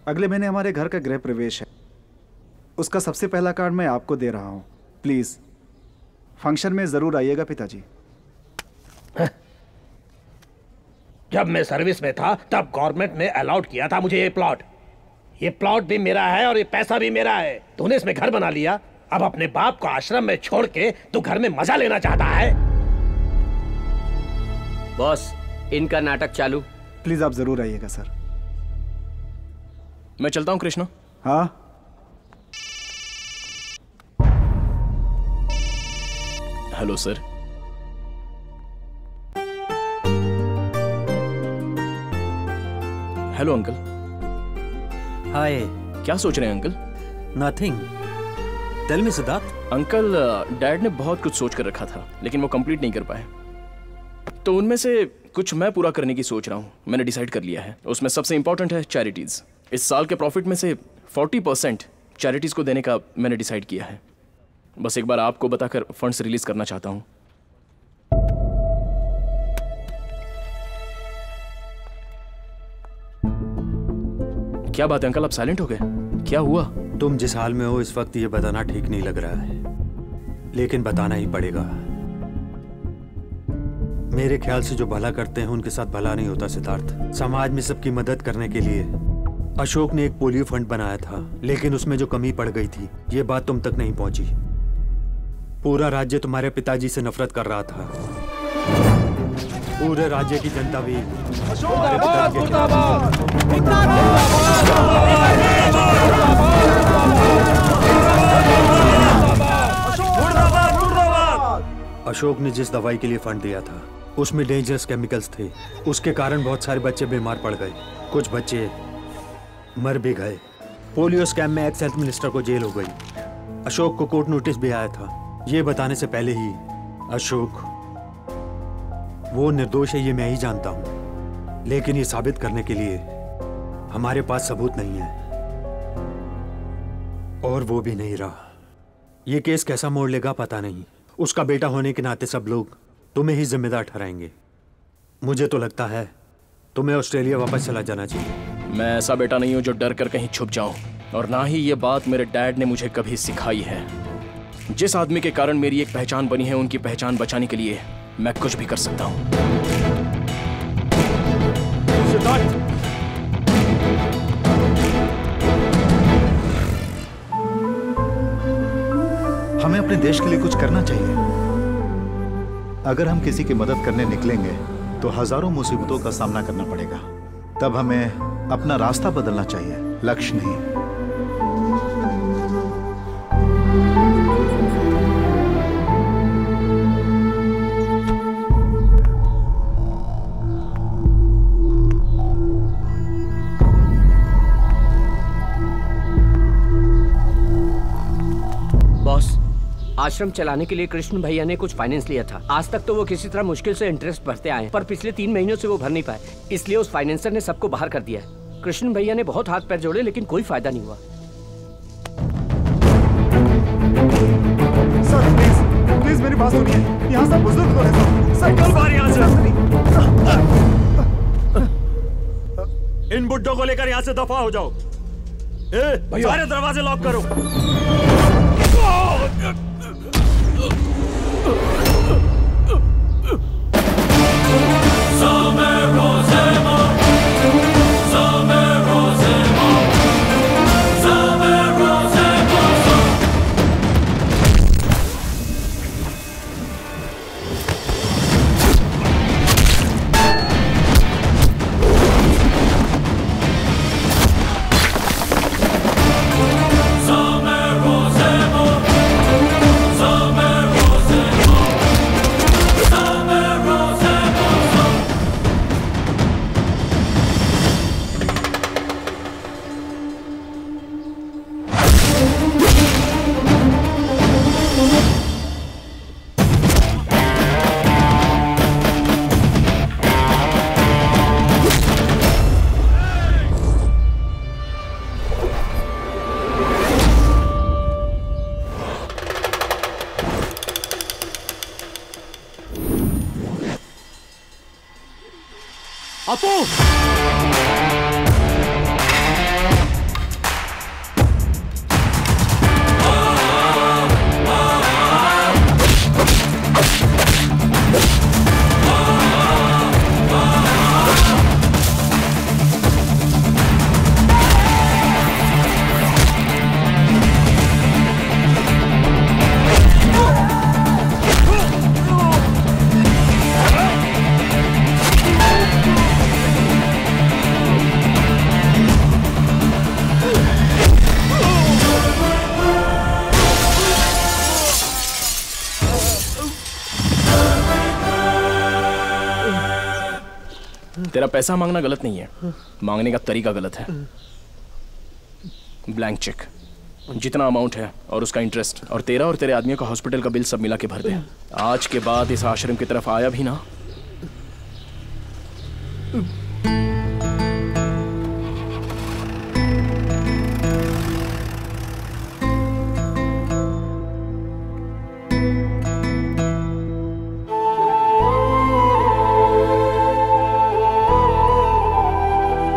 अगले महीने हमारे घर का गृह प्रवेश है। उसका सबसे पहला कार्ड मैं आपको दे रहा हूँ। प्लीज फंक्शन में जरूर आइएगा पिताजी। जब मैं सर्विस में था तब गवर्नमेंट ने अलाउड किया था मुझे ये प्लॉट। ये प्लॉट भी मेरा है और ये पैसा भी मेरा है। तूने इसमें घर बना लिया, अब अपने बाप को आश्रम में छोड़ के तू घर में मजा लेना चाहता है। बॉस, इनका नाटक चालू। प्लीज आप जरूर आइएगा सर। मैं चलता हूं कृष्णा। हाँ, hello sir. Hello uncle. Hi. क्या सोच रहे हैं uncle? Nothing. Tell me Siddharth. Uncle, dad ने बहुत कुछ सोच कर रखा था लेकिन वो कंप्लीट नहीं कर पाए, तो उनमें से कुछ मैं पूरा करने की सोच रहा हूँ। मैंने डिसाइड कर लिया है, उसमें सबसे इंपॉर्टेंट है चैरिटीज। इस साल के प्रॉफिट में से 40% चैरिटीज को देने का मैंने डिसाइड किया है। बस एक बार आपको बताकर फंड्स रिलीज करना चाहता हूँ। क्या बात है अंकल, आप साइलेंट हो गए? क्या हुआ? तुम जिस हाल में हो इस वक्त ये बताना ठीक नहीं लग रहा है, लेकिन बताना ही पड़ेगा। मेरे ख्याल से जो भला करते हैं उनके साथ भला नहीं होता सिद्धार्थ। समाज में सबकी मदद करने के लिए अशोक ने एक पोलियो फंड बनाया था, लेकिन उसमें जो कमी पड़ गई थी ये बात तुम तक नहीं पहुंची। पूरा राज्य तुम्हारे पिताजी से नफरत कर रहा था। पूरे राज्य की जनता भी अशोक ने जिस दवाई के लिए फंड दिया था उसमें डेंजरस केमिकल्स थे। उसके कारण बहुत सारे बच्चे बीमार पड़ गए, कुछ बच्चे मर भी गए। पोलियो स्कैम में एक्स हेल्थ मिनिस्टर को जेल हो गई। अशोक को कोर्ट नोटिस भी आया था। ये बताने से पहले ही अशोक वो निर्दोष है ये मैं ही जानता हूं, लेकिन ये साबित करने के लिए हमारे पास सबूत नहीं है, और वो भी नहीं रहा। ये केस कैसा मोड़ लेगा पता नहीं। उसका बेटा होने के नाते सब लोग तुम्हें ही जिम्मेदार ठहराएंगे। मुझे तो लगता है तुम्हें ऑस्ट्रेलिया वापस चला जाना चाहिए। मैं ऐसा बेटा नहीं हूं जो डर कर कहीं छुप जाऊं, और ना ही ये बात मेरे डैड ने मुझे कभी सिखाई है। जिस आदमी के कारण मेरी एक पहचान बनी है, उनकी पहचान बचाने के लिए मैं कुछ भी कर सकता हूं। हमें अपने देश के लिए कुछ करना चाहिए। अगर हम किसी की मदद करने निकलेंगे तो हजारों मुसीबतों का सामना करना पड़ेगा। तब हमें अपना रास्ता बदलना चाहिए, लक्ष्य नहीं। आश्रम चलाने के लिए कृष्ण भैया ने कुछ फाइनेंस लिया था। आज तक तो वो किसी तरह मुश्किल से इंटरेस्ट भरते आए, पर पिछले 3 महीनों से वो भर नहीं पाए, इसलिए उस फाइनेंसर ने सबको बाहर कर दिया है। कृष्ण भैया ने बहुत हाथ पैर जोड़े लेकिन कोई फायदा नहीं हुआ। सर प्लीज मेरी बात सुनिए। यहाँ सब बुजुर्ग लोग हैं सर। निकल बाहर यहाँ से। इन बुड्ढों को लेकर यहाँ से दफा हो जाओ। सारे दरवाजे लॉक करो। तेरा पैसा मांगना गलत नहीं है, मांगने का तरीका गलत है। ब्लैंक चेक, जितना अमाउंट है और उसका इंटरेस्ट, और तेरा और तेरे आदमियों का हॉस्पिटल का बिल सब मिला के भर दे। आज के बाद इस आश्रम की तरफ आया भी ना।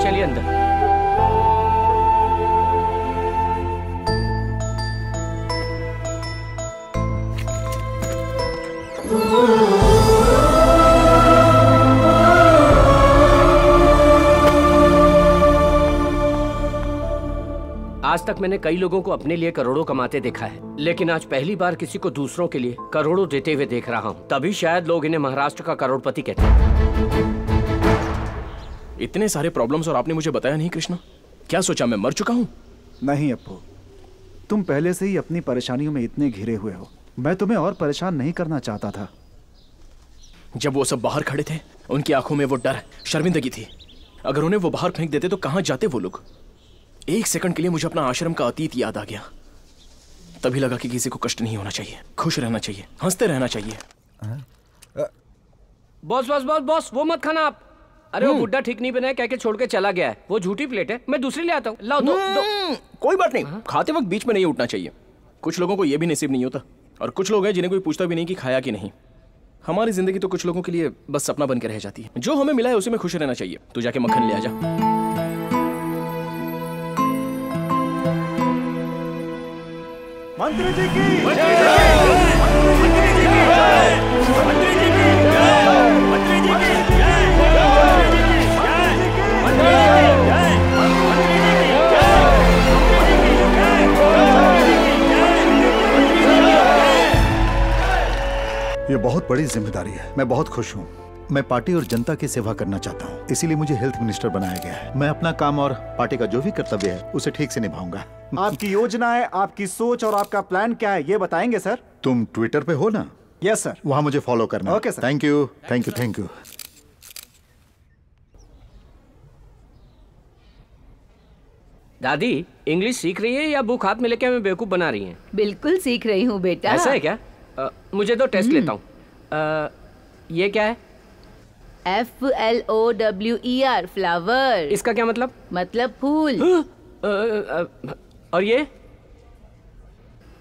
चलिए अंदर। आज तक मैंने कई लोगों को अपने लिए करोड़ों कमाते देखा है, लेकिन आज पहली बार किसी को दूसरों के लिए करोड़ों देते हुए देख रहा हूँ। तभी शायद लोग इन्हें महाराष्ट्र का करोड़पति कहते हैं। इतने सारे प्रॉब्लम्स और आपने मुझे बताया नहीं कृष्णा। क्या सोचा मैं मर चुका हूँ? नहीं अप्पू, तुम पहले से ही अपनी परेशानियों में इतने घिरे हुए हो। मैं तुम्हें और परेशान नहीं करना चाहता था। जब वो सब बाहर खड़े थे, उनकी आंखों में वो डर, शर्मिंदगी थी। अगर उन्हें वो बाहर फेंक देते तो कहां जाते वो लोग। एक सेकंड के लिए मुझे अपना आश्रम का अतीत याद आ गया। तभी लगा कि किसी को कष्ट नहीं होना चाहिए, खुश रहना चाहिए, हंसते रहना चाहिए। बॉस बॉस बॉस बॉस, वो मत खाना आप। अरे वो बुड्ढा ठीक नहीं बना है, कह के छोड़ के चला गया है। वो झूठी प्लेट है, मैं दूसरी ले आता हूँ। लाओ दो। कोई बात नहीं, खाते वक्त बीच में नहीं उठना चाहिए। कुछ लोगों को यह भी नसीब नहीं होता, और कुछ लोग हैं जिन्हें कोई पूछता भी नहीं कि खाया कि नहीं। हमारी जिंदगी तो कुछ लोगों के लिए बस सपना बन के रह जाती है। जो हमें मिला है उसी में खुश रहना चाहिए। तू जाके मक्खन ले आ जा। मंत्री जी की ये बहुत बड़ी जिम्मेदारी है। मैं बहुत खुश हूँ। मैं पार्टी और जनता की सेवा करना चाहता हूँ, इसीलिए मुझे हेल्थ मिनिस्टर बनाया गया है। मैं अपना काम और पार्टी का जो भी कर्तव्य है उसे ठीक से निभाऊंगा। आपकी योजना है, आपकी सोच और आपका प्लान क्या है, ये बताएंगे सर? तुम ट्विटर पे हो ना? Yes sir. वहाँ मुझे फॉलो करना। Okay sir. Thank you thank you thank you. दादी इंग्लिश सीख रही है या बुक हाथ में लेके हमें बेवकूफ बना रही हैं? बिल्कुल सीख रही हूँ बेटा। ऐसा है क्या? मुझे तो टेस्ट लेता हूँ। ये क्या है? FLOWER, flower. इसका क्या मतलब? मतलब फूल। और ये?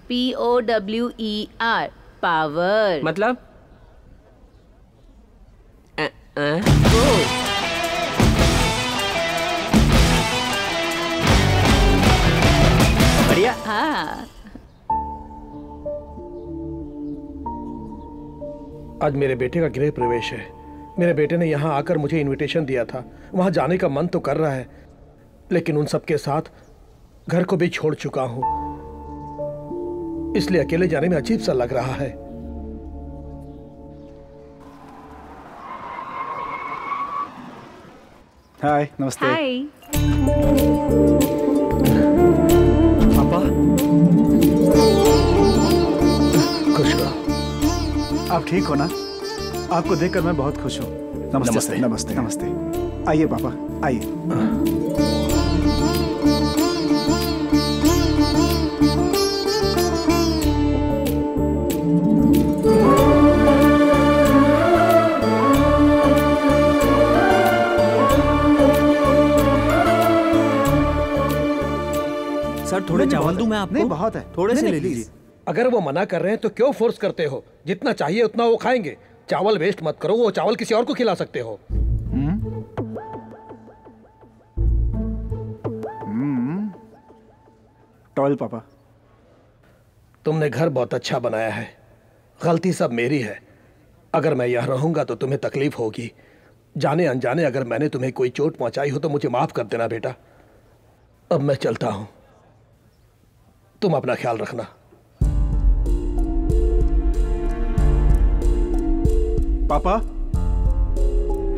POWER, power. मतलब? बढ़िया। हाँ। आज मेरे बेटे का गृह प्रवेश है। मेरे बेटे ने यहाँ आकर मुझे इनविटेशन दिया था। वहाँ जाने का मन तो कर रहा है, लेकिन उन सबके साथ घर को भी छोड़ चुका हूँ, इसलिए अकेले जाने में अजीब सा लग रहा है। हाय, नमस्ते। हाय। पापा, खुश रहो। आप ठीक हो ना? आपको देखकर मैं बहुत खुश हूँ। नमस्ते नमस्ते। सर, नमस्ते नमस्ते। आइए पापा, आइए। सर थोड़े चावल दूं मैं आपको? नहीं, बहुत है, थोड़े से नहीं, ले प्लीज। लीजिए। अगर वो मना कर रहे हैं तो क्यों फोर्स करते हो? जितना चाहिए उतना वो खाएंगे। चावल वेस्ट मत करो, वो चावल किसी और को खिला सकते हो। टॉयल पापा। तुमने घर बहुत अच्छा बनाया है, गलती सब मेरी है। अगर मैं यहाँ रहूंगा तो तुम्हें तकलीफ होगी। जाने अनजाने अगर मैंने तुम्हें कोई चोट पहुंचाई हो तो मुझे माफ कर देना बेटा। अब मैं चलता हूं, तुम अपना ख्याल रखना। पापा,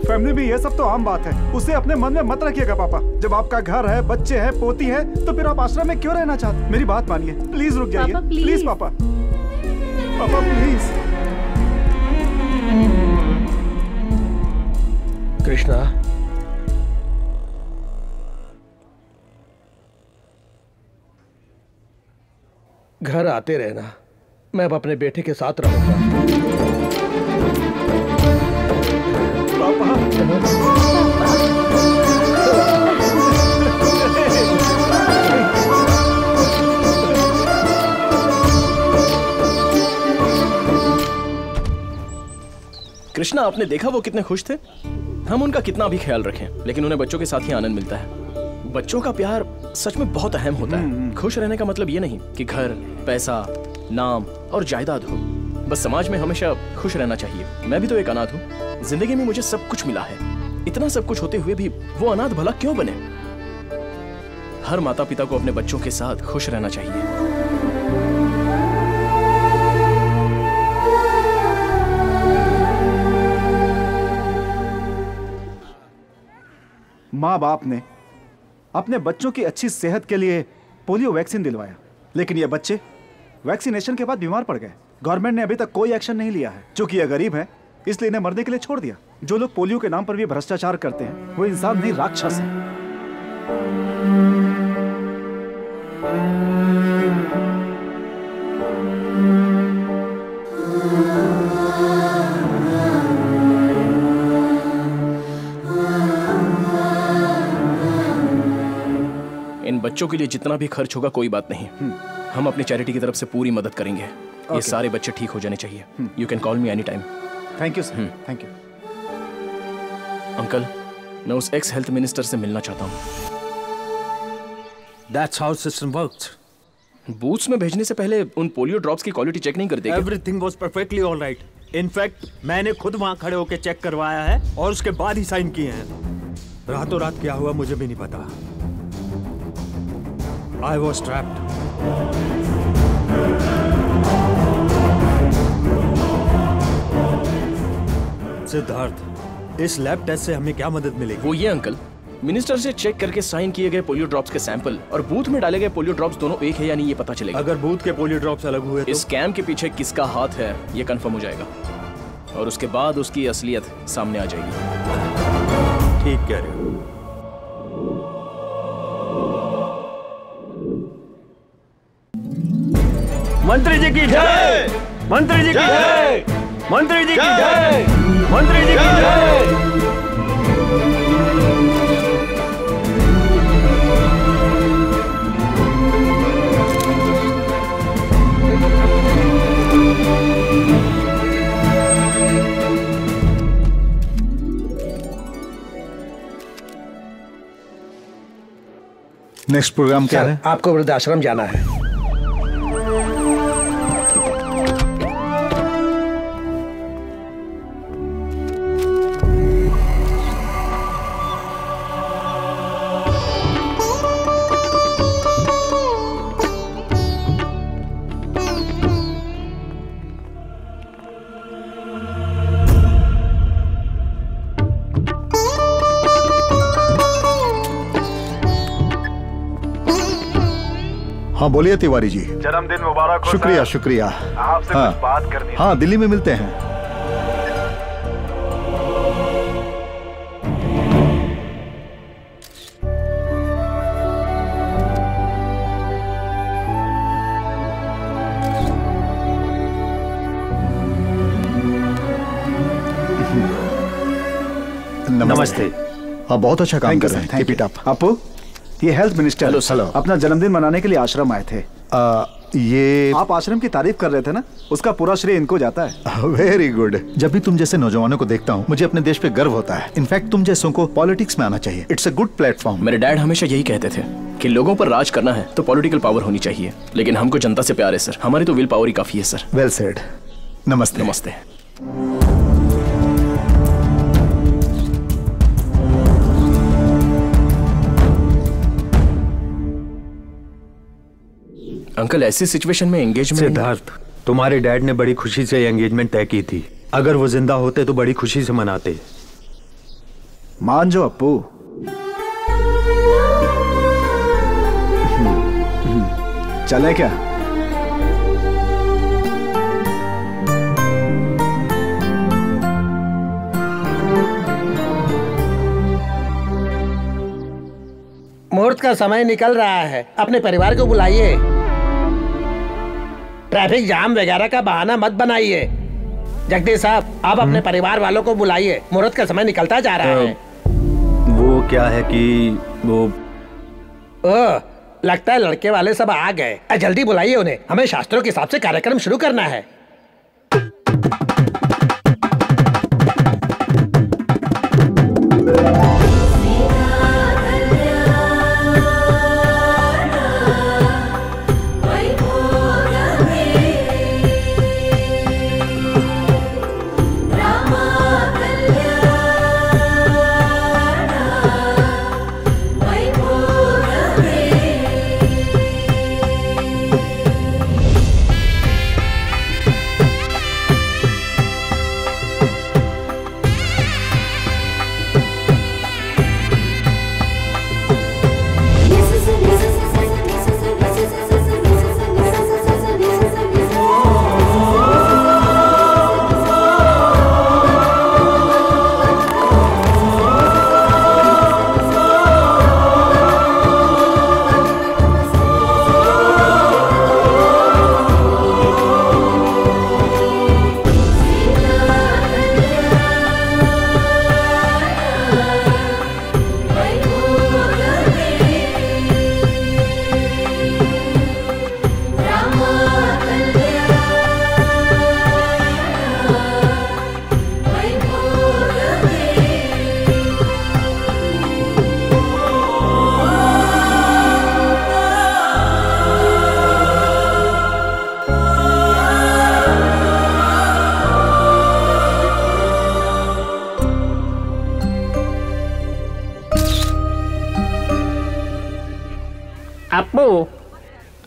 फैमिली में ये सब तो आम बात है, उसे अपने मन में मत रखिएगा पापा। जब आपका घर है, बच्चे हैं, पोती है, तो फिर आप आश्रम में क्यों रहना चाहते? मेरी बात मानिए, प्लीज रुक जाइए। पापा, प्लीज। प्लीज पापा, पापा प्लीज। कृष्णा, घर आते रहना। मैं अब अपने बेटे के साथ रहूंगा। कृष्णा, आपने देखा वो कितने खुश थे। हम उनका कितना भी ख्याल रखें, लेकिन उन्हें बच्चों के साथ ही आनंद मिलता है। बच्चों का प्यार सच में बहुत अहम होता है। खुश रहने का मतलब ये नहीं कि घर, पैसा, नाम और जायदाद हो। बस समाज में हमेशा खुश रहना चाहिए। मैं भी तो एक अनाथ हूँ। जिंदगी में मुझे सब कुछ मिला है। इतना सब कुछ होते हुए भी वो अनाथ भला क्यों बने? हर माता पिता को अपने बच्चों के साथ खुश रहना चाहिए। माँ बाप ने अपने बच्चों की अच्छी सेहत के लिए पोलियो वैक्सीन दिलवाया, लेकिन ये बच्चे वैक्सीनेशन के बाद बीमार पड़ गए। गवर्नमेंट ने अभी तक कोई एक्शन नहीं लिया है। चूंकि ये गरीब है, इसलिए इन्हें मरने के लिए छोड़ दिया। जो लोग पोलियो के नाम पर भी भ्रष्टाचार करते हैं, वो इंसान नहीं, राक्षस है। इन बच्चों के लिए जितना भी खर्च होगा कोई बात नहीं। हम अपनी चैरिटी की तरफ से पूरी मदद करेंगे। ये सारे बच्चे ठीक हो जाने चाहिए। You can call me any time. Thank you sir, thank you. Uncle, मैं उस एक्स हेल्थ मिनिस्टर से मिलना चाहता हूँ। That's how system works. Booths में भेजने से पहले उन पोलियो ड्रॉप्स की क्वालिटी चेक नहीं करते क्या? Everything was perfectly all right. In fact, मैंने खुद वहाँ खड़े होकर चेक करवाया है और उसके बाद ही साइन किए हैं। रातों रात क्या हुआ मुझे भी नहीं पता। I was trapped. सिद्धार्थ, इस लैब टेस्ट से हमें क्या मदद मिलेगी? वो ये अंकल, मिनिस्टर से चेक करके साइन किए गए पोलियो ड्रॉप्स के सैंपल और बूथ में डाले गए पोलियो ड्रॉप्स दोनों एक है या नहीं ये पता चलेगा। अगर बूथ के पोलियो ड्रॉप्स अलग हुए तो? इस स्कैम के पीछे किसका हाथ है ये कंफर्म हो जाएगा और उसके बाद उसकी असलियत सामने आ जाएगी। ठीक कह रहे हो। मंत्री जी की जय, मंत्री जी की जय, मंत्री जी की जय, मंत्री जी की जय। नेक्स्ट प्रोग्राम क्या है? आपको वृद्धाश्रम जाना है। हाँ बोलिए तिवारी जी। जन्मदिन मुबारक हो। शुक्रिया शुक्रिया। आपसे हाँ, कुछ बात करनी थी। हाँ दिल्ली में मिलते हैं। नमस्ते। आप बहुत अच्छा काम कर रहे हैं। Keep it up. अपू, ये हेल्थ मिनिस्टर हेलो। अपना जन्मदिन मनाने के लिए आश्रम आए थे। ये आप आश्रम की तारीफ कर रहे थे ना, उसका पूरा श्रेय इनको जाता है। Very good. जब भी तुम जैसे नौजवानों को देखता हूँ मुझे अपने देश पे गर्व होता है। इनफैक्ट तुम जैसों को पॉलिटिक्स में आना चाहिए। It's a good platform. मेरे डैड हमेशा यही कहते थे कि लोगों पर राज करना है तो पॉलिटिकल पावर होनी चाहिए, लेकिन हमको जनता से प्यार है सर। हमारी तो विल पावर ही काफी है सर। Well said. नमस्ते। नमस्ते। अंकल, ऐसी सिचुएशन में एंगेजमेंट। सिद्धार्थ, तुम्हारे डैड ने बड़ी खुशी से एंगेजमेंट तय की थी। अगर वो जिंदा होते तो बड़ी खुशी से मनाते। मान जो अप्पू। चले क्या? मुहूर्त का समय निकल रहा है, अपने परिवार को बुलाइए। ट्रैफिक जाम वगैरह का बहाना मत बनाइए। जगदीश साहब, आप अपने परिवार वालों को बुलाइए, मुहूर्त का समय निकलता जा रहा है। वो क्या है कि वो लगता है लड़के वाले सब आ गए। जल्दी बुलाइए उन्हें, हमें शास्त्रों के हिसाब से कार्यक्रम शुरू करना है।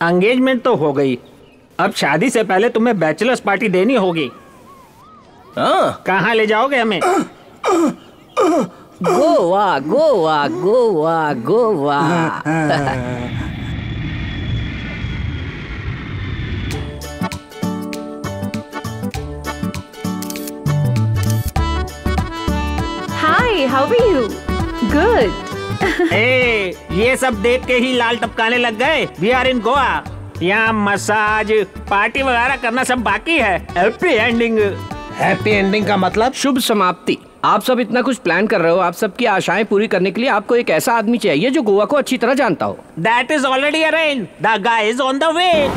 एंगेजमेंट तो हो गई, अब शादी से पहले तुम्हें बैचलर्स पार्टी देनी होगी। कहाँ ले जाओगे हमें? Goa Goa Goa Goa. Hi, how are you? Good. ये सब देख के ही लाल टपकाने लग गए। We are in Goa. यहाँ मसाज पार्टी वगैरह करना सब बाकी है। Happy ending. हैप्पी एंडिंग का मतलब शुभ समाप्ति। आप सब इतना कुछ प्लान कर रहे हो, आप सबकी आशाएं पूरी करने के लिए आपको एक ऐसा आदमी चाहिए जो गोवा को अच्छी तरह जानता हो। That is already arranged. The guy is on the way.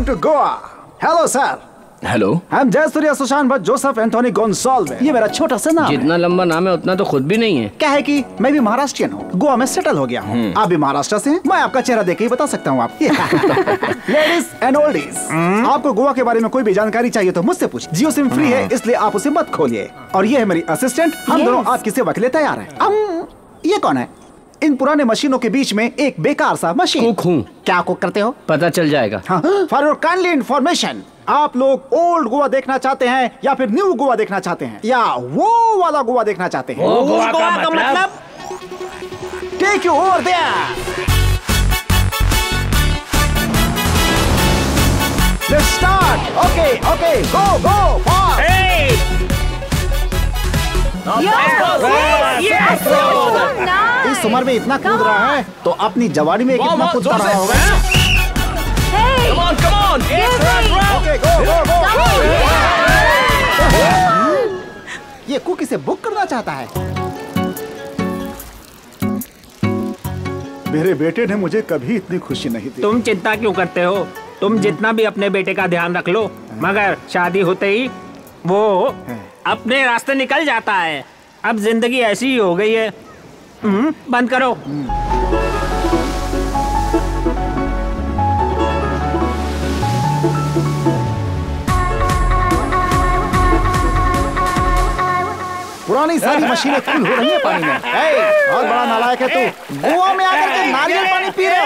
To Goa. Hello sir. Hello, I'm Jayasurya Sushant Bhatt Joseph Anthony Gonsalves. ये मेरा छोटा सा नाम है। जितना लंबा नाम है उतना तो खुद भी नहीं है। क्या है कि मैं भी महाराष्ट्रियन हूँ, गोवा में सेटल हो गया हूँ। आप भी महाराष्ट्र से हैं? मैं आपका चेहरा देख के ही बता सकता हूँ आप। लेडीज एंड ओल्डीज, आपको गोवा के बारे में कोई भी जानकारी चाहिए तो मुझसे पूछ। जियो सिम फ्री है, इसलिए आप उसे मत खोलिए। और ये है मेरी असिस्टेंट, हम दोनों आपकी सेवा के लिए तैयार हैं। ये कौन है? इन पुराने मशीनों के बीच में एक बेकार सा मशीन। कुक हूँ। क्या कुक करते हो? पता चल जाएगा। फॉर योर काइंडली इन्फॉर्मेशन, आप लोग ओल्ड गोवा देखना चाहते हैं या फिर न्यू गोवा देखना चाहते हैं या वो वाला गोवा देखना चाहते हैं? वो गोवा का मतलब? Take you over there. Let's start. Okay okay, go go fast. इस उम्र में इतना कूद रहा है तो अपनी जवानी में कितना कूद रहा होगा? ओके गो गो गो। ये कुकी से बुक करना चाहता है। मेरे बेटे ने मुझे कभी इतनी खुशी नहीं दी। तुम चिंता क्यों करते हो? तुम जितना भी अपने बेटे का ध्यान रख लो, मगर शादी होते ही वो अपने रास्ते निकल जाता है। अब जिंदगी ऐसी ही हो गई है। बंद करो। पुरानी सारी मशीनें फुल हो रही है पानी में। बहुत बड़ा नालायक है तू। गोवा में आकर के नारियल पानी पी रहे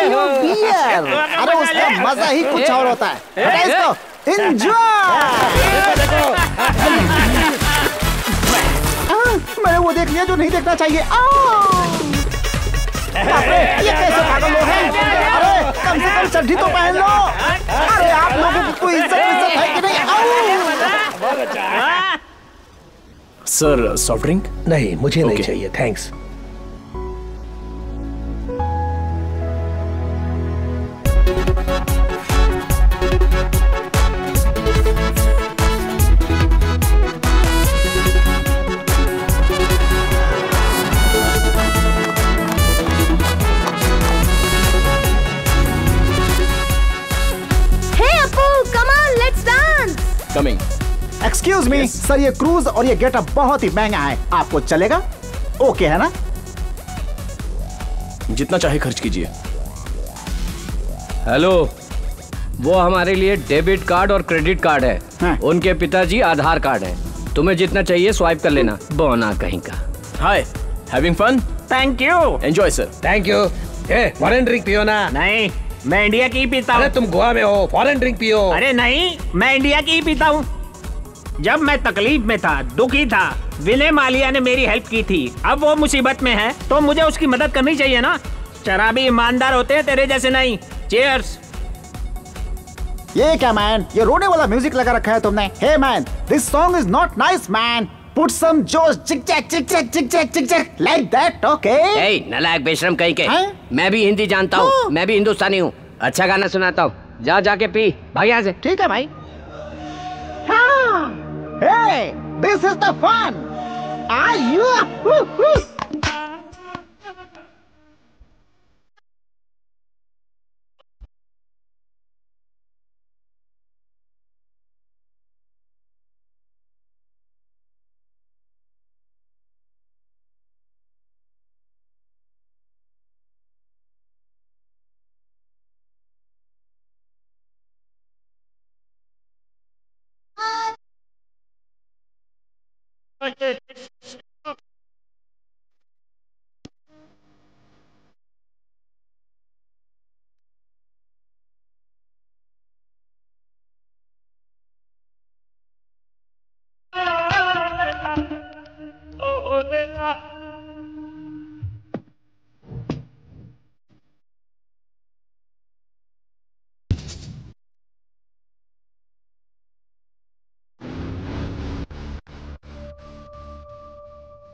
हो? बियर। अरे उसका मजा ही कुछ और होता है। इसको एंजॉय। मैंने वो देख लिया जो नहीं देखना चाहिए। ये कैसे पागल लोग हैं? अरे कम से कम चड्ढी तो पहन लो। अरे आप लोगों को कोई इज्जत है कि नहीं? Sir soft drink? नहीं, मुझे नहीं चाहिए, thanks. Coming. Excuse me sir, ये क्रूज और ये गेटअप बहुत ही महंगा है, आपको चलेगा? ओके है ना? जितना चाहे खर्च कीजिए। हेलो, वो हमारे लिए डेबिट कार्ड और क्रेडिट कार्ड है। उनके पिताजी आधार कार्ड है। तुम्हें जितना चाहिए स्वाइप कर लेना। बोना कहीं का। Hi, having fun? Thank you. Enjoy sir. Thank you. Foreign drink पियो ना। नहीं, मैं इंडिया की ही पीता हूँ। अरे तुम गोवा में हो, फॉरेन ड्रिंक पियो। अरे नहीं, मैं इंडिया की ही पीता हूँ। जब मैं तकलीफ में था, दुखी था, विनय मालिया ने मेरी हेल्प की थी। अब वो मुसीबत में है तो मुझे उसकी मदद करनी चाहिए ना। शराबी ईमानदार होते हैं, तेरे जैसे नहीं। चीयर्स। ये क्या मैन, ये रोने वाला म्यूजिक लगा रखा है तुमने। Hey man, this song is not nice man. Put some जोश, चिक चैक चिक चैक चिक चैक चिक चैक, like that, okay? ए, नालायक बेशरम कहीं के। मैं भी हिंदी जानता हूँ, मैं भी हिंदुस्तानी हूँ। अच्छा गाना सुनाता हूँ, जा जाके पी, भाग यहाँ से। ठीक है भाई। हाँ, hey, this is the fun. Are you?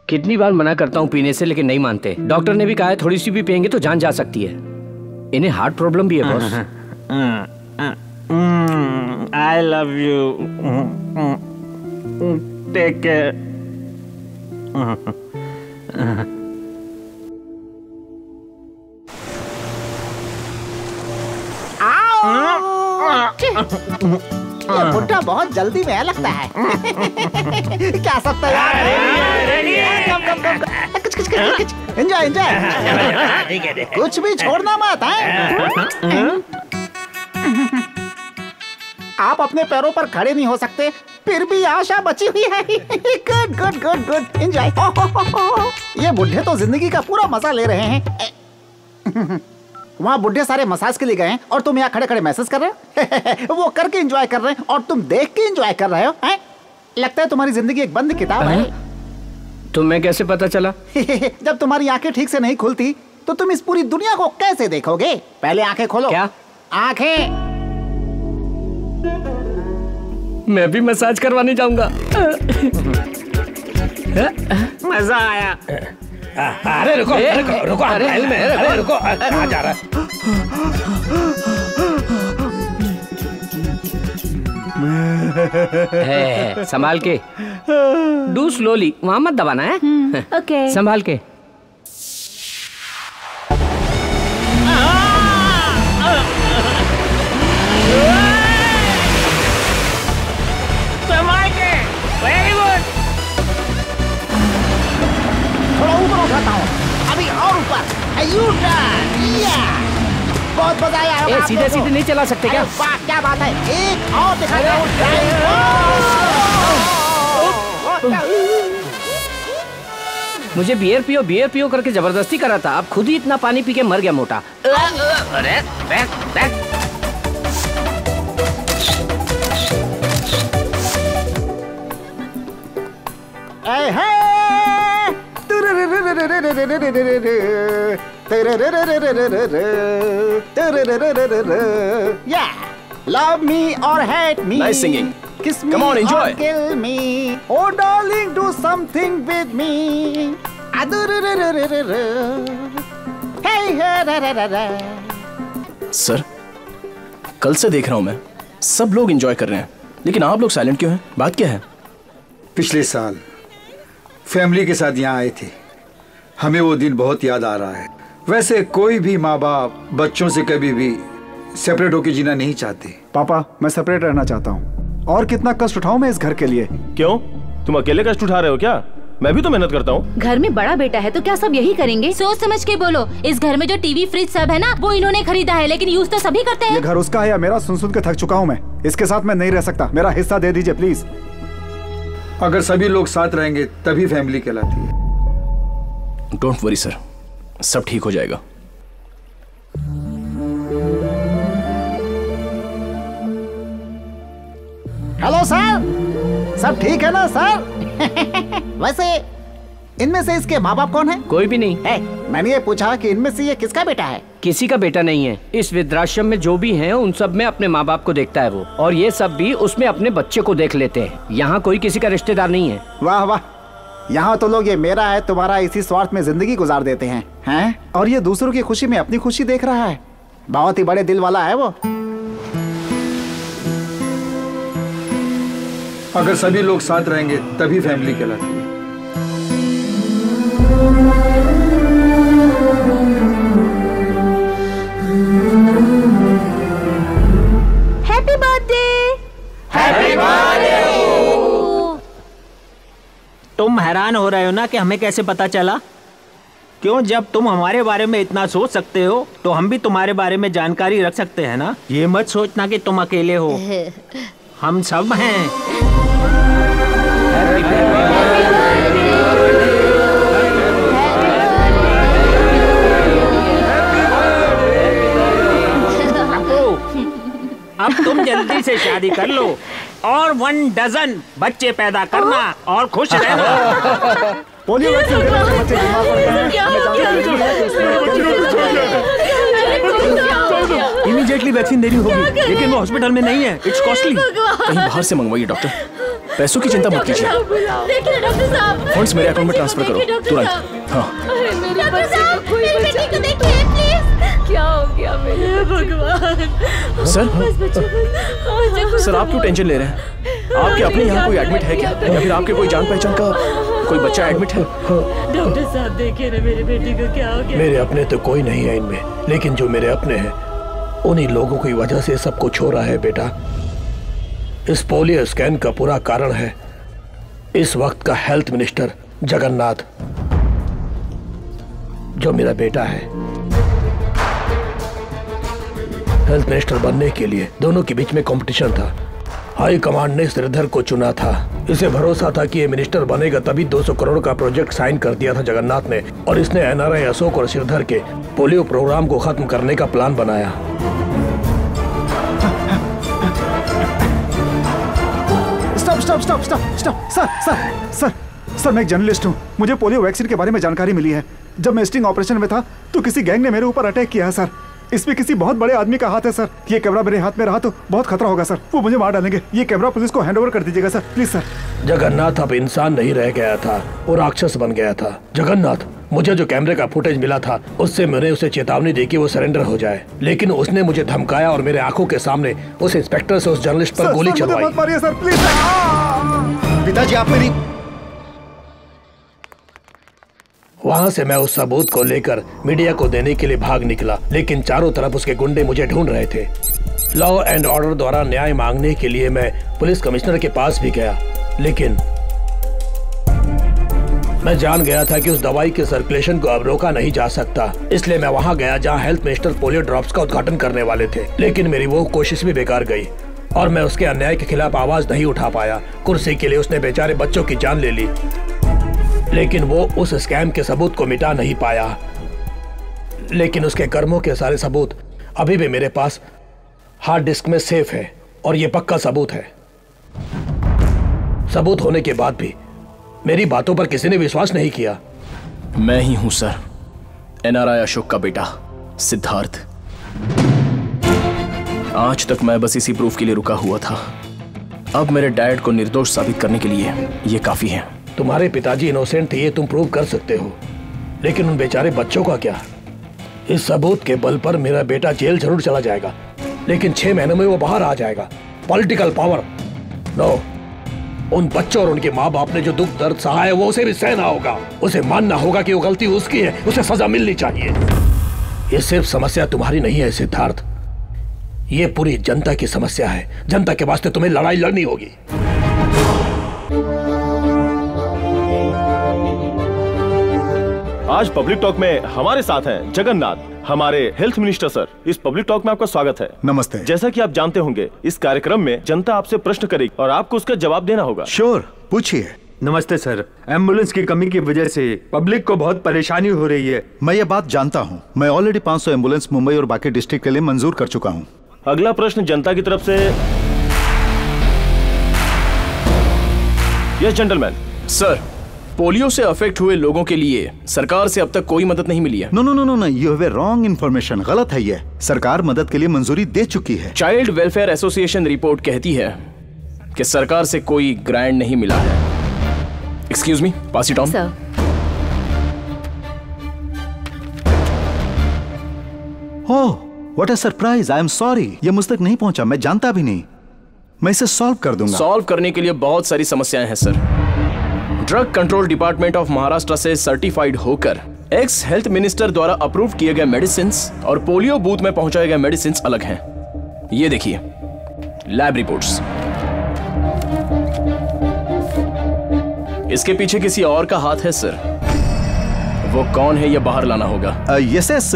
कितनी बार मना करता हूँ पीने से, लेकिन नहीं मानते। डॉक्टर ने भी कहा है थोड़ी सी भी पियेंगे तो जान जा सकती है। इन्हें हार्ट प्रॉब्लम भी है boss. I love you. Take care. ये बुड्ढा बहुत जल्दी में लगता है। क्या सब तैयार है? एंजॉय एंजॉय, कुछ भी छोड़ना मत है। आप अपने पैरों पर खड़े नहीं हो सकते, फिर भी आशा बची हुई है। Good good good good, enjoy. ये बुड्ढे तो जिंदगी का पूरा मजा ले रहे हैं। वहाँ बुड्ढे सारे मसाज के लिए गए हैं और तुम यहाँ खड़े खड़े मैसेज कर रहे हो। वो करके एंजॉय कर रहे हैं और तुम देख के एंजॉय कर रहे हो। लगता है तुम्हारी जिंदगी एक बंद किताब है। तुम्हें कैसे पता चला? जब तुम्हारी आंखें ठीक से नहीं खुलती तो तुम इस पूरी दुनिया को कैसे देखोगे? पहले आंखें खोलो। क्या? आंखें। मैं भी मसाज करवाने जाऊंगा। मजा आया। अरे रुको रुको रुको, अरे रुको, कहाँ जा रहा है? संभाल के, डू स्लोली, वहां मत दबाना है। ओके। संभाल के। संभाल के, वेरी गुड। थोड़ा ऊपर उठाता हूँ, अभी और ऊपर। बहुत मजा आया होगा। सीधे सीधे नहीं चला सकते क्या? वाह क्या बात है, एक और दिखाई दो। मुझे बियर पियो करके जबरदस्ती करा था। अब खुद ही इतना पानी पी के मर गया मोटा। अरे back back. Love me or hate me. Nice singing. Kiss me Come on, enjoy. or kill me. Oh darling, do something with me. Hey, sir, कल से देख रहा हूं मैं, सब लोग एंजॉय कर रहे हैं, लेकिन आप लोग साइलेंट क्यों हैं? बात क्या है? पिछले साल फैमिली के साथ यहाँ आए थे, हमें वो दिन बहुत याद आ रहा है। वैसे कोई भी माँ बाप बच्चों से कभी भी सेपरेट होकर जीना नहीं चाहते। पापा, मैं सेपरेट रहना चाहता हूँ। और कितना कष्ट उठाऊं मैं इस घर के लिए? क्यों, तुम अकेले कष्ट उठा रहे हो क्या? मैं भी तो मेहनत करता हूँ। घर में बड़ा बेटा है तो क्या सब यही करेंगे? सोच समझ के बोलो। इस घर में जो टीवी फ्रिज सब है ना, वो इन्होंने खरीदा है, लेकिन यूज तो सभी करते हैं। ये घर उसका है या मेरा? सुन सुन के थक चुका हूँ मैं। इसके साथ मैं नहीं रह सकता। मेरा हिस्सा दे दीजिए प्लीज। अगर सभी लोग साथ रहेंगे तभी फैमिली कहलाती है। डोंट वरी सर, सब ठीक हो जाएगा। हेलो सर, सब ठीक है ना सर? वैसे इनमें से इसके माँ बाप कौन है? कोई भी नहीं है। मैंने ये पूछा कि इनमें से ये किसका बेटा है? किसी का बेटा नहीं है। इस वृद्धाश्रम में जो भी हैं, उन सब में अपने माँ बाप को देखता है वो, और ये सब भी उसमें अपने बच्चे को देख लेते हैं। यहाँ कोई किसी का रिश्तेदार नहीं है। वाह वाह, यहाँ तो लोग ये मेरा है तुम्हारा इसी स्वार्थ में जिंदगी गुजार देते हैं, हैं? और ये दूसरों की खुशी में अपनी खुशी देख रहा है। बहुत ही बड़े दिल वाला है वो। अगर सभी लोग साथ रहेंगे तभी फैमिली कहलाती है। Happy birthday. Happy birthday. तुम हैरान हो रहे हो ना कि हमें कैसे पता चला? क्यों, जब तुम हमारे बारे में इतना सोच सकते हो तो हम भी तुम्हारे बारे में जानकारी रख सकते हैं ना। ये मत सोचना कि तुम अकेले हो, हम सब हैं। अब तुम जल्दी से शादी कर लो और 1 डजन बच्चे पैदा करना और खुश रहना। पोलियो वैक्सीन देने से बच्चे बीमार पड़ते हैं। इमीडिएटली वैक्सीन देनी होगी, लेकिन वो हॉस्पिटल में नहीं है। It's costly. कहीं बाहर से मंगवाइए डॉक्टर। पैसों की चिंता मत कीजिए। देखिए डॉक्टर साहब, फंड्स मेरे अकाउंट में ट्रांसफर करो तुरंत। हाँ। डॉक्टर साहब, मेरी बेटी को देखिए प्लीज। क्या हो गया मेरे भगवान? सर आप क्यों टेंशन ले रहे हैं? आपके अपने यहाँ कोई एडमिट है क्या, या फिर आपके कोई जान पहचान का कोई बच्चा एडमिट है? डॉक्टर साहब देखिए ना, मेरी बेटी को क्या हो गया? मेरे अपने तो कोई नहीं है इनमें, लेकिन जो मेरे अपने हैं उन्हीं लोगों की वजह से सब कुछ हो रहा है बेटा। इस पोलियो स्कैन का पूरा कारण है इस वक्त का हेल्थ मिनिस्टर जगन्नाथ, जो मेरा बेटा है। हेल्थ मिनिस्टर बनने के लिए दोनों के बीच में कंपटीशन था। हाई कमांड ने श्रीधर को चुना था। इसे भरोसा था कि ये मिनिस्टर बनेगा, तभी 200 करोड़ का प्रोजेक्ट साइन कर दिया था जगन्नाथ ने, और इसने एनआरआई अशोक और श्रीधर के पोलियो प्रोग्राम को खत्म करने का प्लान बनाया। सर, मैं एक जर्नलिस्ट हूँ। मुझे पोलियो वैक्सीन के बारे में जानकारी मिली है। जब मैं स्टिंग ऑपरेशन में था तो किसी गैंग ने मेरे ऊपर अटैक किया है सर। इसमें किसी बहुत बड़े आदमी का हाथ है सर। ये कैमरा मेरे हाथ में रहा तो बहुत खतरा होगा सर। वो मुझे मार डालेंगे। ये कैमरा पुलिस को हैंड ओवर कर दीजिएगा सर, प्लीज सर। जगन्नाथ अब इंसान नहीं रह गया था, वो राक्षस बन गया था। जगन्नाथ, मुझे जो कैमरे का फुटेज मिला था उससे मैंने उसे चेतावनी दी कि वो सरेंडर हो जाए, लेकिन उसने मुझे धमकाया और मेरे आंखों के सामने उस इंस्पेक्टर से उस जर्नलिस्ट पर गोली चलवाई। मत मारिए सर, प्लीज। पिताजी आप मेरी। वहां से मैं उस सबूत को लेकर मीडिया को देने के लिए भाग निकला, लेकिन चारों तरफ उसके गुंडे मुझे ढूंढ रहे थे। लॉ एंड ऑर्डर द्वारा न्याय मांगने के लिए मैं पुलिस कमिश्नर के पास भी गया, लेकिन मैं जान गया था कि उस दवाई के सर्कुलेशन को अब रोका नहीं जा सकता। इसलिए मैं वहां गया जहां हेल्थ मिनिस्टर पोलियो ड्रॉप्स का उद्घाटन करने वाले थे, लेकिन मेरी वो कोशिश भी बेकार गई और मैं उसके अन्याय के खिलाफ आवाज नहीं उठा पाया। कुर्सी के लिए उसने बेचारे बच्चों की जान ले ली, लेकिन वो उस स्कैम के सबूत को मिटा नहीं पाया। लेकिन उसके कर्मों के सारे सबूत अभी भी मेरे पास हार्ड डिस्क में सेफ है, और ये पक्का सबूत है। सबूत होने के बाद भी मेरी बातों पर किसी ने विश्वास नहीं किया। मैं ही हूं सर, एनआरआई अशोक का बेटा सिद्धार्थ। आज तक मैं बस इसी प्रूफ के लिए रुका हुआ था। अब मेरे डैड को निर्दोष साबित करने के लिए ये काफी है। तुम्हारे पिताजी इनोसेंट थे, ये तुम प्रूव कर सकते हो, लेकिन उन बेचारे बच्चों का क्या? इस सबूत के बल पर मेरा बेटा जेल जरूर चला जाएगा, लेकिन 6 महीनों में वो बाहर आ जाएगा। Political power no. उन बच्चों और उनके माँ बाप ने जो दुख दर्द सहा है वो उसे भी सहना होगा। उसे मानना होगा कि वो गलती उसकी है, उसे सजा मिलनी चाहिए। ये सिर्फ समस्या तुम्हारी नहीं है सिद्धार्थ, ये पूरी जनता की समस्या है। जनता के वास्ते तुम्हें लड़ाई लड़नी होगी। आज पब्लिक टॉक में हमारे साथ हैं जगन्नाथ, हमारे हेल्थ मिनिस्टर। सर, इस पब्लिक टॉक में आपका स्वागत है। नमस्ते। जैसा कि आप जानते होंगे, इस कार्यक्रम में जनता आपसे प्रश्न करेगी और आपको उसका जवाब देना होगा। श्योर, पूछिए। नमस्ते सर, एम्बुलेंस की कमी की वजह से पब्लिक को बहुत परेशानी हो रही है। मैं ये बात जानता हूँ। मैं ऑलरेडी 500 एम्बुलेंस मुंबई और बाकी डिस्ट्रिक्ट के लिए मंजूर कर चुका हूँ। अगला प्रश्न जनता की तरफ से। Yes gentleman. सर, पोलियो से अफेक्ट हुए लोगों के लिए सरकार से अब तक कोई मदद नहीं मिली है। No no no no no, you have a wrong information. गलत है ये। सरकार मदद के लिए मंजूरी दे चुकी है। चाइल्ड वेलफेयर एसोसिएशन रिपोर्ट कहती है कि सरकार से कोई ग्रांट नहीं मिला है। Excuse me, pass it on. Oh, what a surprise. I am sorry, ये मुझ तक नहीं पहुंचा। मैं जानता भी नहीं। मैं इसे सॉल्व कर दूंगा। सॉल्व करने के लिए बहुत सारी समस्याएं हैं sir. Drug control department of Maharashtra से सर्टिफाइड होकर एक्स हेल्थ मिनिस्टर द्वारा अप्रूव किए गए मेडिसिन और पोलियो बूथ में पहुंचाए गए मेडिसिन अलग हैं। ये देखिए लैब रिपोर्ट्स। इसके पीछे किसी और का हाथ है सर। वो कौन है ये बाहर लाना होगा। यस यस,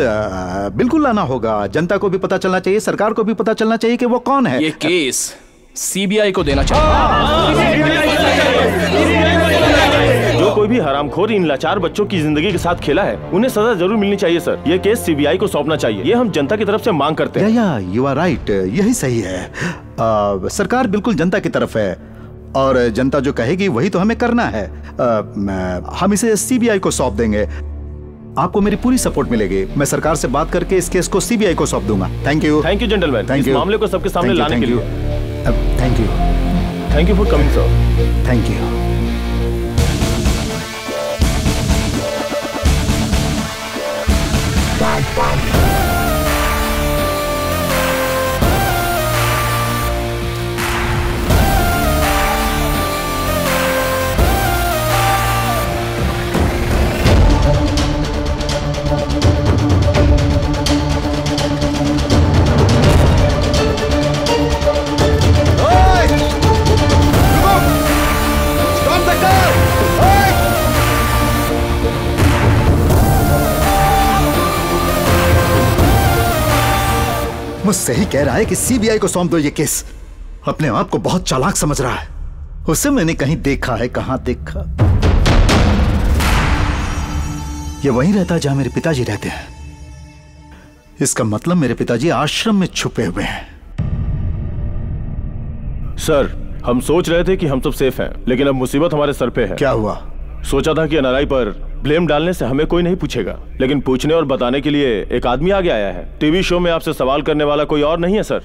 बिल्कुल लाना होगा। जनता को भी पता चलना चाहिए, सरकार को भी पता चलना चाहिए कि वो कौन है। ये केस सीबीआई को देना चाहिए। जो कोई भी हरामखोर इन लाचार बच्चों की जिंदगी के साथ खेला है, उन्हें सजा जरूर मिलनी चाहिए सर। ये केस सीबीआई को सौंपना चाहिए। ये हम जनता की तरफ से मांग करते हैं। या यू आर राइट, यही सही है। सरकार बिल्कुल जनता की तरफ है और जनता जो कहेगी वही तो हमें करना है। हम इसे सीबीआई को सौंप देंगे। आपको मेरी पूरी सपोर्ट मिलेगी। मैं सरकार से बात करके इस केस को सीबीआई को सौंप दूंगा। Thank you. Thank you gentleman, इस मामले को सबके सामने लाने के लिए। Thank you. Thank you for coming sir. Thank you. मुझसे ही कह रहा है कि सीबीआई को सौंप दो ये केस। अपने आप को बहुत चालाक समझ रहा है। उसे मैंने कहीं देखा है। कहां देखा? ये वहीं रहता है जहां मेरे पिताजी रहते हैं। इसका मतलब मेरे पिताजी आश्रम में छुपे हुए हैं। सर, हम सोच रहे थे कि हम सब सेफ हैं, लेकिन अब मुसीबत हमारे सर पे है। क्या हुआ? सोचा था कि एनआरआई पर ब्लेम डालने से हमें कोई नहीं पूछेगा, लेकिन पूछने और बताने के लिए एक आदमी आगे आया है। टीवी शो में आपसे सवाल करने वाला कोई और नहीं है सर,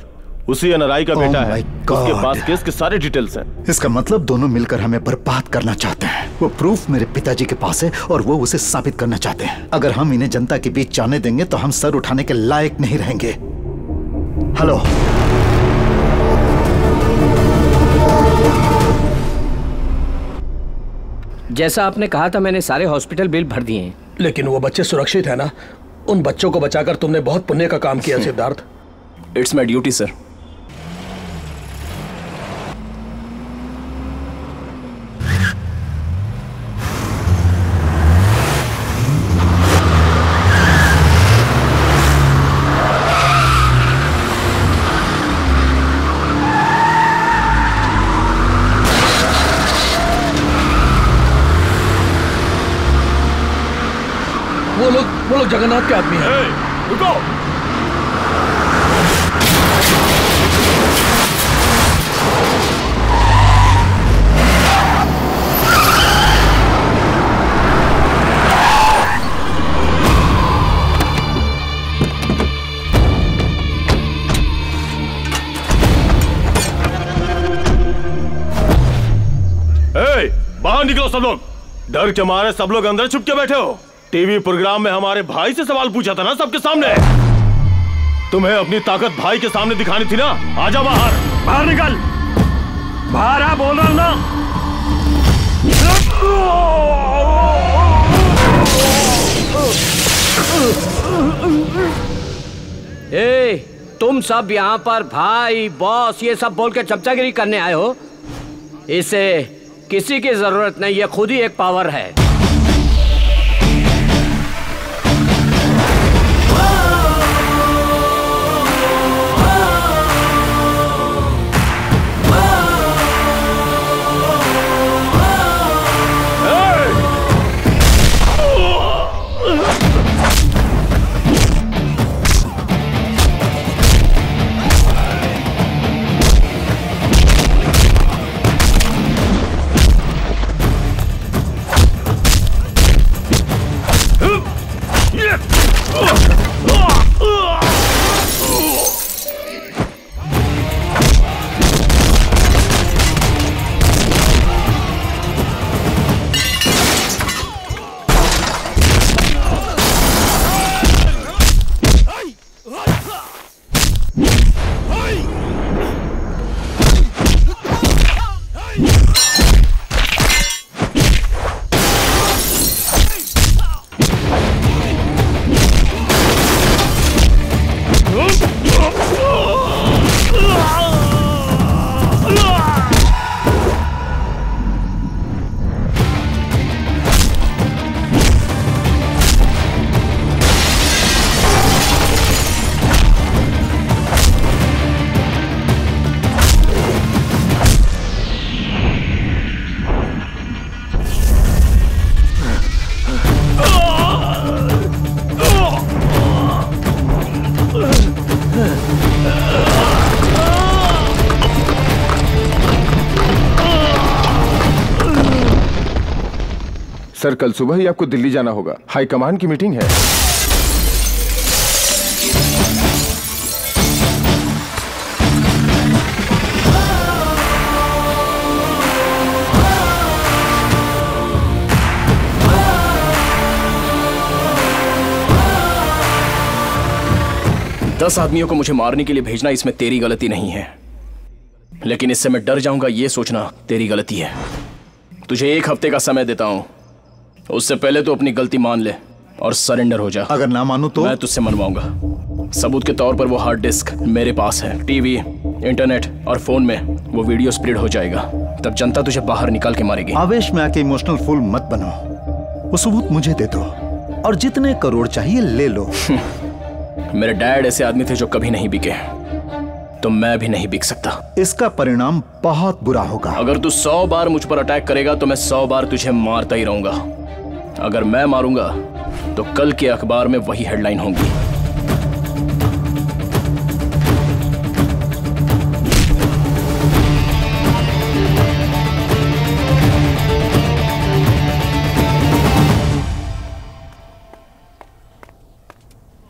उसी एनआरआई का बेटा है। उसके पास केस के सारे डिटेल्स हैं। इसका मतलब दोनों मिलकर हमें बर्बाद करना चाहते हैं। वो प्रूफ मेरे पिताजी के पास है और वो उसे साबित करना चाहते हैं। अगर हम इन्हें जनता के बीच जाने देंगे तो हम सर उठाने के लायक नहीं रहेंगे। हेलो, जैसा आपने कहा था, मैंने सारे हॉस्पिटल बिल भर दिए हैं। लेकिन वो बच्चे सुरक्षित है ना? उन बच्चों को बचाकर तुमने बहुत पुण्य का काम किया Siddharth. It's my duty sir. वो लोग जगन्नाथ के आदमी हैं। रुको। लो सब लोग। डर के मारे सब लोग अंदर छुप के बैठे हो। टीवी प्रोग्राम में हमारे भाई से सवाल पूछा था ना सबके सामने। तुम्हें अपनी ताकत भाई के सामने दिखानी थी ना। आजा बाहर। बाहर निकल। बाहर आ, बोल रहा हूं ना। ए, तुम सब यहाँ पर भाई बॉस ये सब बोल के चमचागिरी करने आए हो? इसे किसी की जरूरत नहीं, ये खुद ही एक पावर है। सर कल सुबह ही आपको दिल्ली जाना होगा, हाई कमान की मीटिंग है। दस आदमियों को मुझे मारने के लिए भेजना इसमें तेरी गलती नहीं है, लेकिन इससे मैं डर जाऊंगा ये सोचना तेरी गलती है। तुझे 1 हफ्ते का समय देता हूं, उससे पहले तो अपनी गलती मान ले और सरेंडर हो जा। अगर ना मानू तो मैं तुझसे मनवाऊंगा। सबूत के तौर पर वो हार्ड डिस्क मेरे पास है। टीवी, इंटरनेट और फोन में वो वीडियो स्प्रेड हो जाएगा, तब जनता तुझे बाहर निकाल के मारेगी। आवेश में आके इमोशनल फूल मत बनो, वो सबूत मुझे दे दो और जितने करोड़ चाहिए ले लो। मेरे डैड ऐसे आदमी थे जो कभी नहीं बिके, तो मैं भी नहीं बिक सकता। इसका परिणाम बहुत बुरा होगा। अगर तू 100 बार मुझ पर अटैक करेगा तो मैं 100 बार तुझे मारता ही रहूंगा। अगर मैं मारूंगा तो कल के अखबार में वही हेडलाइन होगी।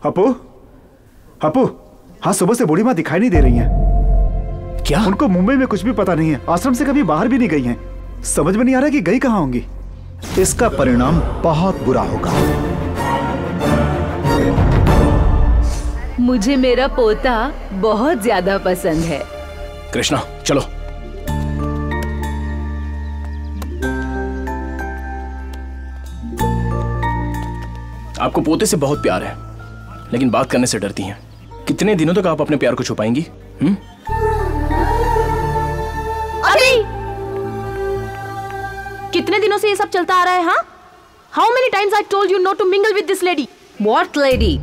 अपू, अपू, हाँ सुबह से बूढ़ी माँ दिखाई नहीं दे रही हैं। क्या? उनको मुंबई में कुछ भी पता नहीं है, आश्रम से कभी बाहर भी नहीं गई हैं। समझ में नहीं आ रहा कि गई कहाँ होंगी। इसका परिणाम बहुत बुरा होगा। मुझे मेरा पोता बहुत ज्यादा पसंद है। कृष्णा चलो। आपको पोते से बहुत प्यार है, लेकिन बात करने से डरती हैं। कितने दिनों तक आप अपने प्यार को छुपाएंगी? अरे कितने दिनों से ये सब चलता आ रहा है? हाँ, how many times I told you not to mingle with this lady? What lady?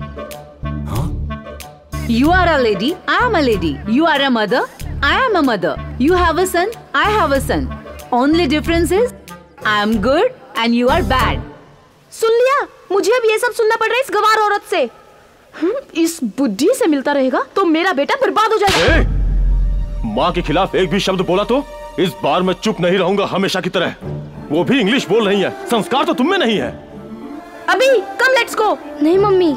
You are a lady, I am a lady. You are a mother, I am a mother. You have a son, I have a son. Only difference is I am good and you are bad. सुन लिया? मुझे अब ये सब सुनना पड़ रहा है इस गवार औरत से। इस बुद्धि से मिलता रहेगा तो मेरा बेटा बर्बाद हो जाएगा। माँ के खिलाफ एक भी शब्द बोला तो इस बार मैं चुप नहीं रहूंगा हमेशा की तरह। वो भी इंग्लिश बोल रही है, संस्कार तो तुम में नहीं है। अभी कम, लेट्स गो। नहीं मम्मी,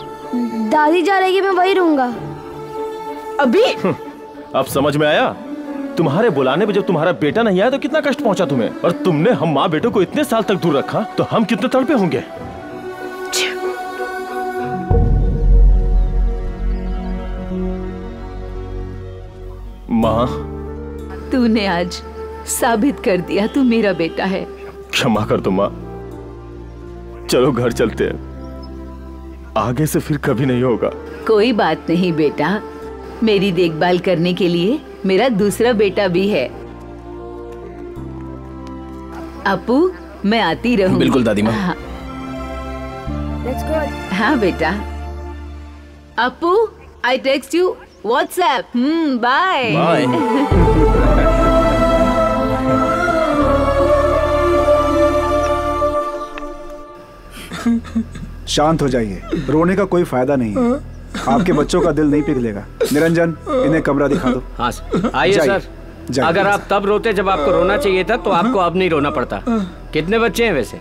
दादी जा रही है, मैं वही रहूंगा। अभी अब समझ में आया? तुम्हारे बुलाने पे जब तुम्हारा बेटा नहीं आया तो कितना कष्ट पहुंचा तुम्हें, और तुमने हम माँ बेटों को इतने साल तक दूर रखा तो हम कितने तड़पे होंगे। माँ, तूने आज साबित कर दिया तू मेरा बेटा है। क्षमा कर दो माँ, चलो घर चलते हैं, आगे से फिर कभी नहीं होगा। कोई बात नहीं बेटा, मेरी देखभाल करने के लिए मेरा दूसरा बेटा भी है। अपू, मैं आती रहूं। बिल्कुल दादी माँ। हाँ। हाँ बेटा। Apu, I text you WhatsApp. Bye bye. शांत हो जाइए, रोने का कोई फायदा नहीं है। आपके बच्चों का दिल नहीं पिघलेगा। निरंजन, इन्हें कमरा दिखा दो। हाँ आइए सर। अगर आप तब रोते जब आपको रोना चाहिए था तो आपको अब नहीं रोना पड़ता। कितने बच्चे हैं वैसे?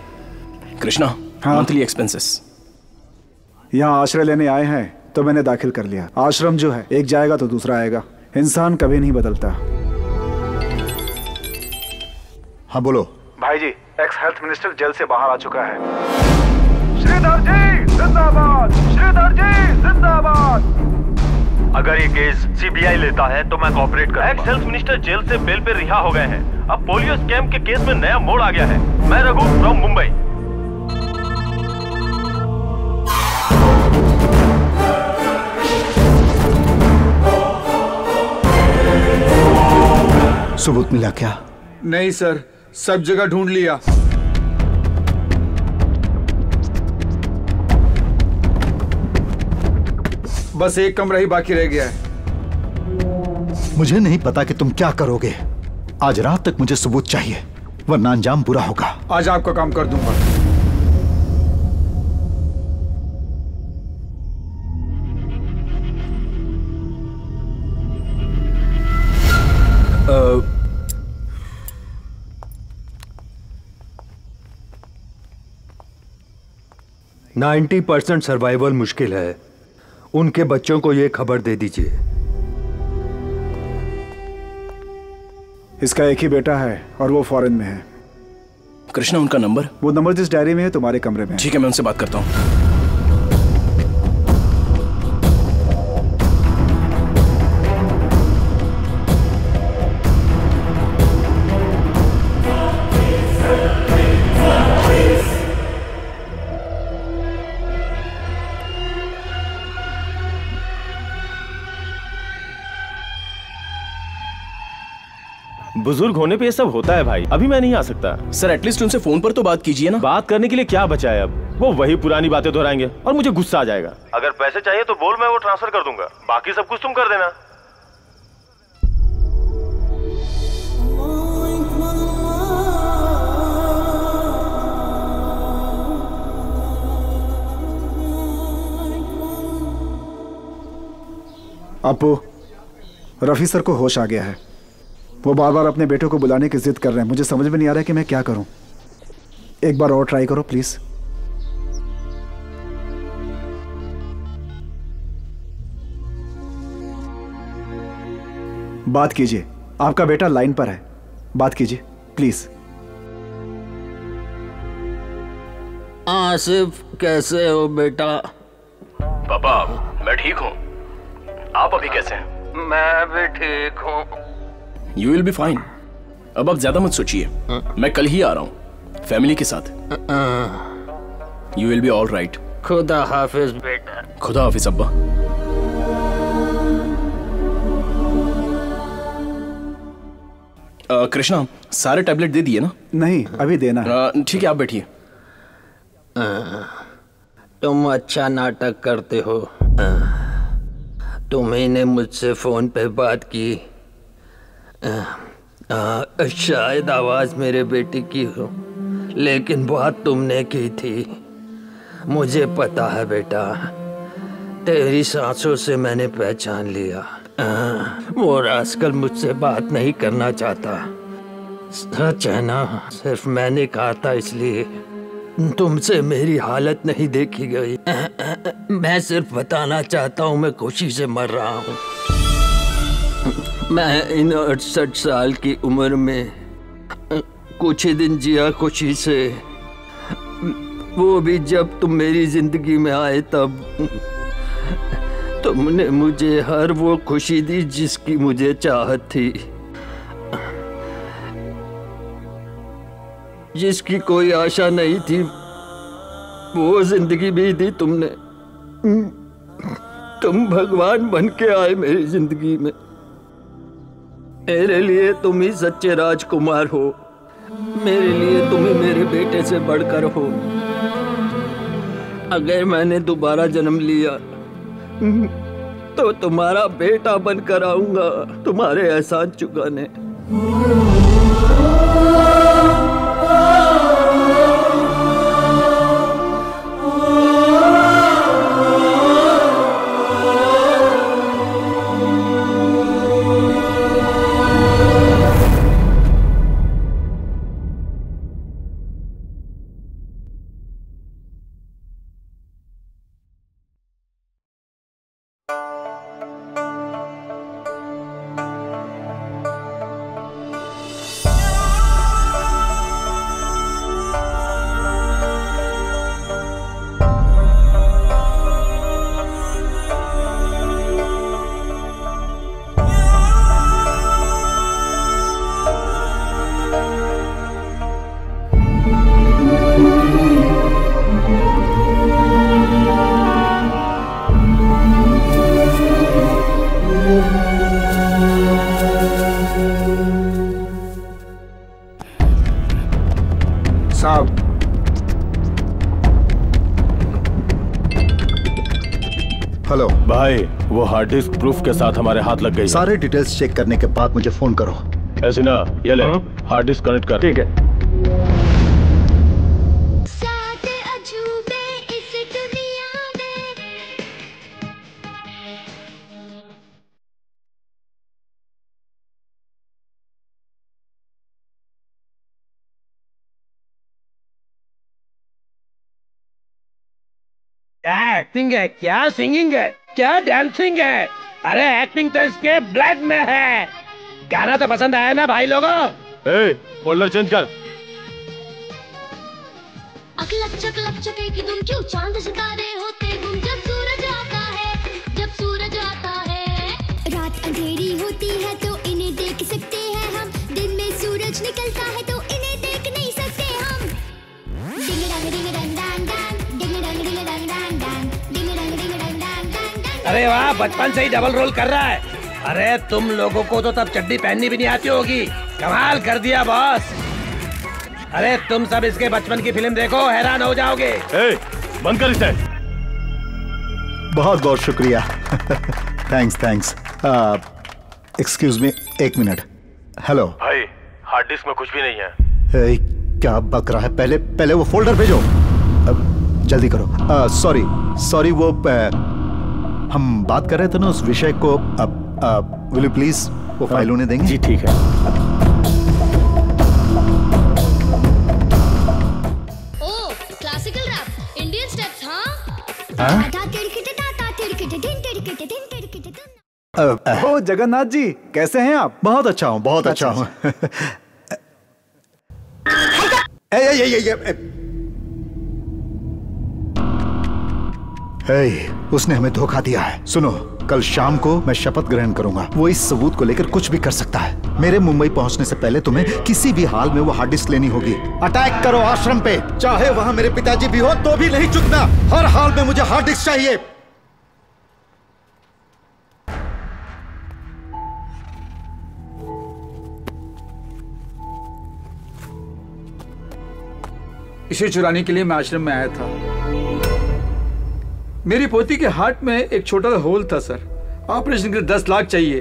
Krishna, monthly expenses. यहाँ आश्रय लेने आए हैं तो मैंने दाखिल कर लिया। आश्रम जो है एक जाएगा तो दूसरा आएगा, इंसान कभी नहीं बदलता। हाँ बोलो। भाई जी, एक्स हेल्थ मिनिस्टर जेल से बाहर आ चुका है। श्रीधर जी जिंदाबाद, श्रीधर जी जिंदाबाद। अगर ये केस सीबीआई लेता है तो मैं कोऑपरेट करूंगा। एक्स हेल्थ मिनिस्टर जेल से बेल पे रिहा हो गए हैं। अब पोलियो स्कैम के केस में नया मोड़ आ गया है। मैं रघु फ्रॉम मुंबई। सबूत मिला क्या? नहीं सर, सब जगह ढूंढ लिया। बस एक कमरा ही बाकी रह गया है। मुझे नहीं पता कि तुम क्या करोगे। आज रात तक मुझे सबूत चाहिए, वरना अंजाम बुरा होगा। आज आपका काम कर दूंगा। Uh, 90% सर्वाइवल मुश्किल है। उनके बच्चों को यह खबर दे दीजिए। इसका एक ही बेटा है और वो फॉरेन में है। कृष्णा, उनका नंबर? वो नंबर जिस डायरी में है तुम्हारे कमरे में। ठीक है, मैं उनसे बात करता हूँ। बुजुर्ग होने पे ये सब होता है भाई। अभी मैं नहीं आ सकता। सर, एटलीस्ट उनसे फोन पर तो बात कीजिए ना। बात करने के लिए क्या बचा है अब? वो वही पुरानी बातें दोहराएंगे और मुझे गुस्सा आ जाएगा। अगर पैसे चाहिए तो बोल, मैं वो ट्रांसफर कर दूंगा। बाकी सब कुछ तुम कर देना। अपू, रफी सर को होश आ गया है। वो बार बार अपने बेटे को बुलाने की जिद कर रहे हैं। मुझे समझ में नहीं आ रहा है कि मैं क्या करूं। एक बार और ट्राई करो प्लीज। बात कीजिए, आपका बेटा लाइन पर है। बात कीजिए प्लीज। आसिफ, कैसे हो बेटा? पापा, मैं ठीक हूँ। आप अभी कैसे हैं? मैं भी ठीक हूँ। You will be fine. अब आप ज्यादा मत सोचिए। मैं कल ही आ रहा हूँ फैमिली के साथ। You will be all right. खुदा हाफिज बेटा। खुदा हाफिज अब्बा। कृष्णा, सारे टैबलेट दे दिए ना? नहीं, अभी देना है। ठीक है, आप बैठिए। तुम अच्छा नाटक करते हो। तुम्ही ने मुझसे फोन पे बात की। शायद आवाज मेरे बेटे की हो, लेकिन बात तुमने की थी। मुझे पता है बेटा, तेरी सांसों से मैंने पहचान लिया। वो रास्कल मुझसे बात नहीं करना चाहता। सच है ना? सिर्फ मैंने कहा था इसलिए तुमसे मेरी हालत नहीं देखी गई। मैं सिर्फ बताना चाहता हूँ मैं खुशी से मर रहा हूँ। मैं इन 68 साल की उम्र में कुछ ही दिन जिया खुशी से, वो भी जब तुम मेरी जिंदगी में आए तब। तुमने मुझे हर वो खुशी दी जिसकी मुझे चाहत थी, जिसकी कोई आशा नहीं थी, वो जिंदगी भी दी तुमने। तुम भगवान बन के आए मेरी जिंदगी में। मेरे लिए तुम ही सच्चे राजकुमार हो, मेरे लिए तुम ही मेरे बेटे से बढ़कर हो। अगर मैंने दोबारा जन्म लिया तो तुम्हारा बेटा बनकर आऊंगा तुम्हारे एहसान चुकाने। हेलो भाई, वो हार्ड डिस्क प्रूफ के साथ हमारे हाथ लग गई। सारे डिटेल्स चेक करने के बाद मुझे फोन करो। ऐसे ना, ये ले हार्ड डिस्क कनेक्ट कर। ठीक है। क्या एक्टिंग है, क्या सिंगिंग है, क्या डांसिंग है। अरे एक्टिंग तो इसके ब्लड में है। गाना तो पसंद आया ना भाई लोगों? फोल्डर चेंज कर। अकलक की तुम क्यों चांद सितारे होते गुम जब सूरज आता है, जब सूरज आता है। रात अंधेरी होती है तो इन्हें देख सकते हैं हम, दिन में सूरज निकलता है तो इन्हें देख नहीं सकते हम। डिंग डंग डिंग डंग डंग डंग, डिंग डंग डिंग डंग डंग डंग, डिंग डंग डिंग डंग डंग डंग। अरे वाह, बचपन से ही डबल रोल कर रहा है। अरे तुम लोगों को तो तब चड्डी पहननी भी नहीं आती होगी। कमाल कर दिया बॉस। अरे तुम सब इसके बचपन की फिल्म देखो, हैरान हो जाओगे। बंद कर इसे। बहुत बहुत शुक्रिया। थैंक्स। एक्सक्यूज मी, एक मिनट। हेलो भाई, हार्ड डिस्क में कुछ भी नहीं है। क्या बक रहा है? पहले वो फोल्डर भेजो। जल्दी करो। सॉरी वो हम बात कर रहे थे ना उस विषय को। विल यू प्लीज वो फाइल उन्हें देंगे? जी ठीक है। Classical rap, Indian steps. ओ जगन्नाथ जी, कैसे हैं आप? बहुत अच्छा हूँ, बहुत अच्छा हूँ। उसने हमें धोखा दिया है। सुनो, कल शाम को मैं शपथ ग्रहण करूंगा। वो इस सबूत को लेकर कुछ भी कर सकता है। मेरे मुंबई पहुंचने से पहले तुम्हें किसी भी हाल में वो हार्ड डिस्क लेनी होगी। अटैक करो आश्रम पे, चाहे वहां मेरे पिताजी भी हो तो भी नहीं चुकना। हर हाल में मुझे हार्ड डिस्क चाहिए। इसे चुराने के लिए मैं आश्रम में आया था। मेरी पोती के हार्ट में एक छोटा सा होल था सर। ऑपरेशन के लिए 10 लाख चाहिए।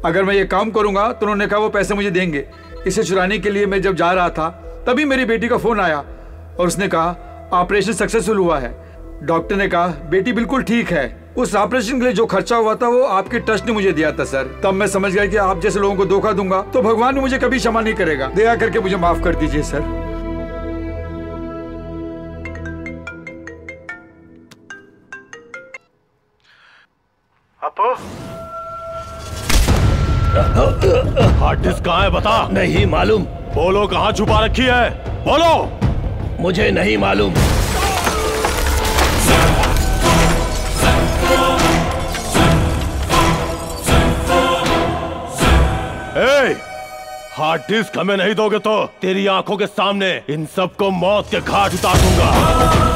अगर मैं ये काम करूंगा तो उन्होंने कहा वो पैसे मुझे देंगे। इसे चुराने के लिए मैं जब जा रहा था तभी मेरी बेटी का फोन आया और उसने कहा ऑपरेशन सक्सेसफुल हुआ है। डॉक्टर ने कहा बेटी बिल्कुल ठीक है। उस ऑपरेशन के लिए जो खर्चा हुआ था वो आपके ट्रस्ट ने मुझे दिया था सर। तब मैं समझ गया कि आप जैसे लोगों को धोखा दूंगा तो भगवान ने मुझे कभी क्षमा नहीं करेगा। दया करके मुझे माफ कर दीजिए सर। हार्ड डिस्क कहाँ है बता। नहीं मालूम। बोलो कहाँ छुपा रखी है, बोलो। मुझे नहीं मालूम। हार्ड डिस्क हमें नहीं दोगे तो तेरी आंखों के सामने इन सबको मौत के घाट उतार दूंगा।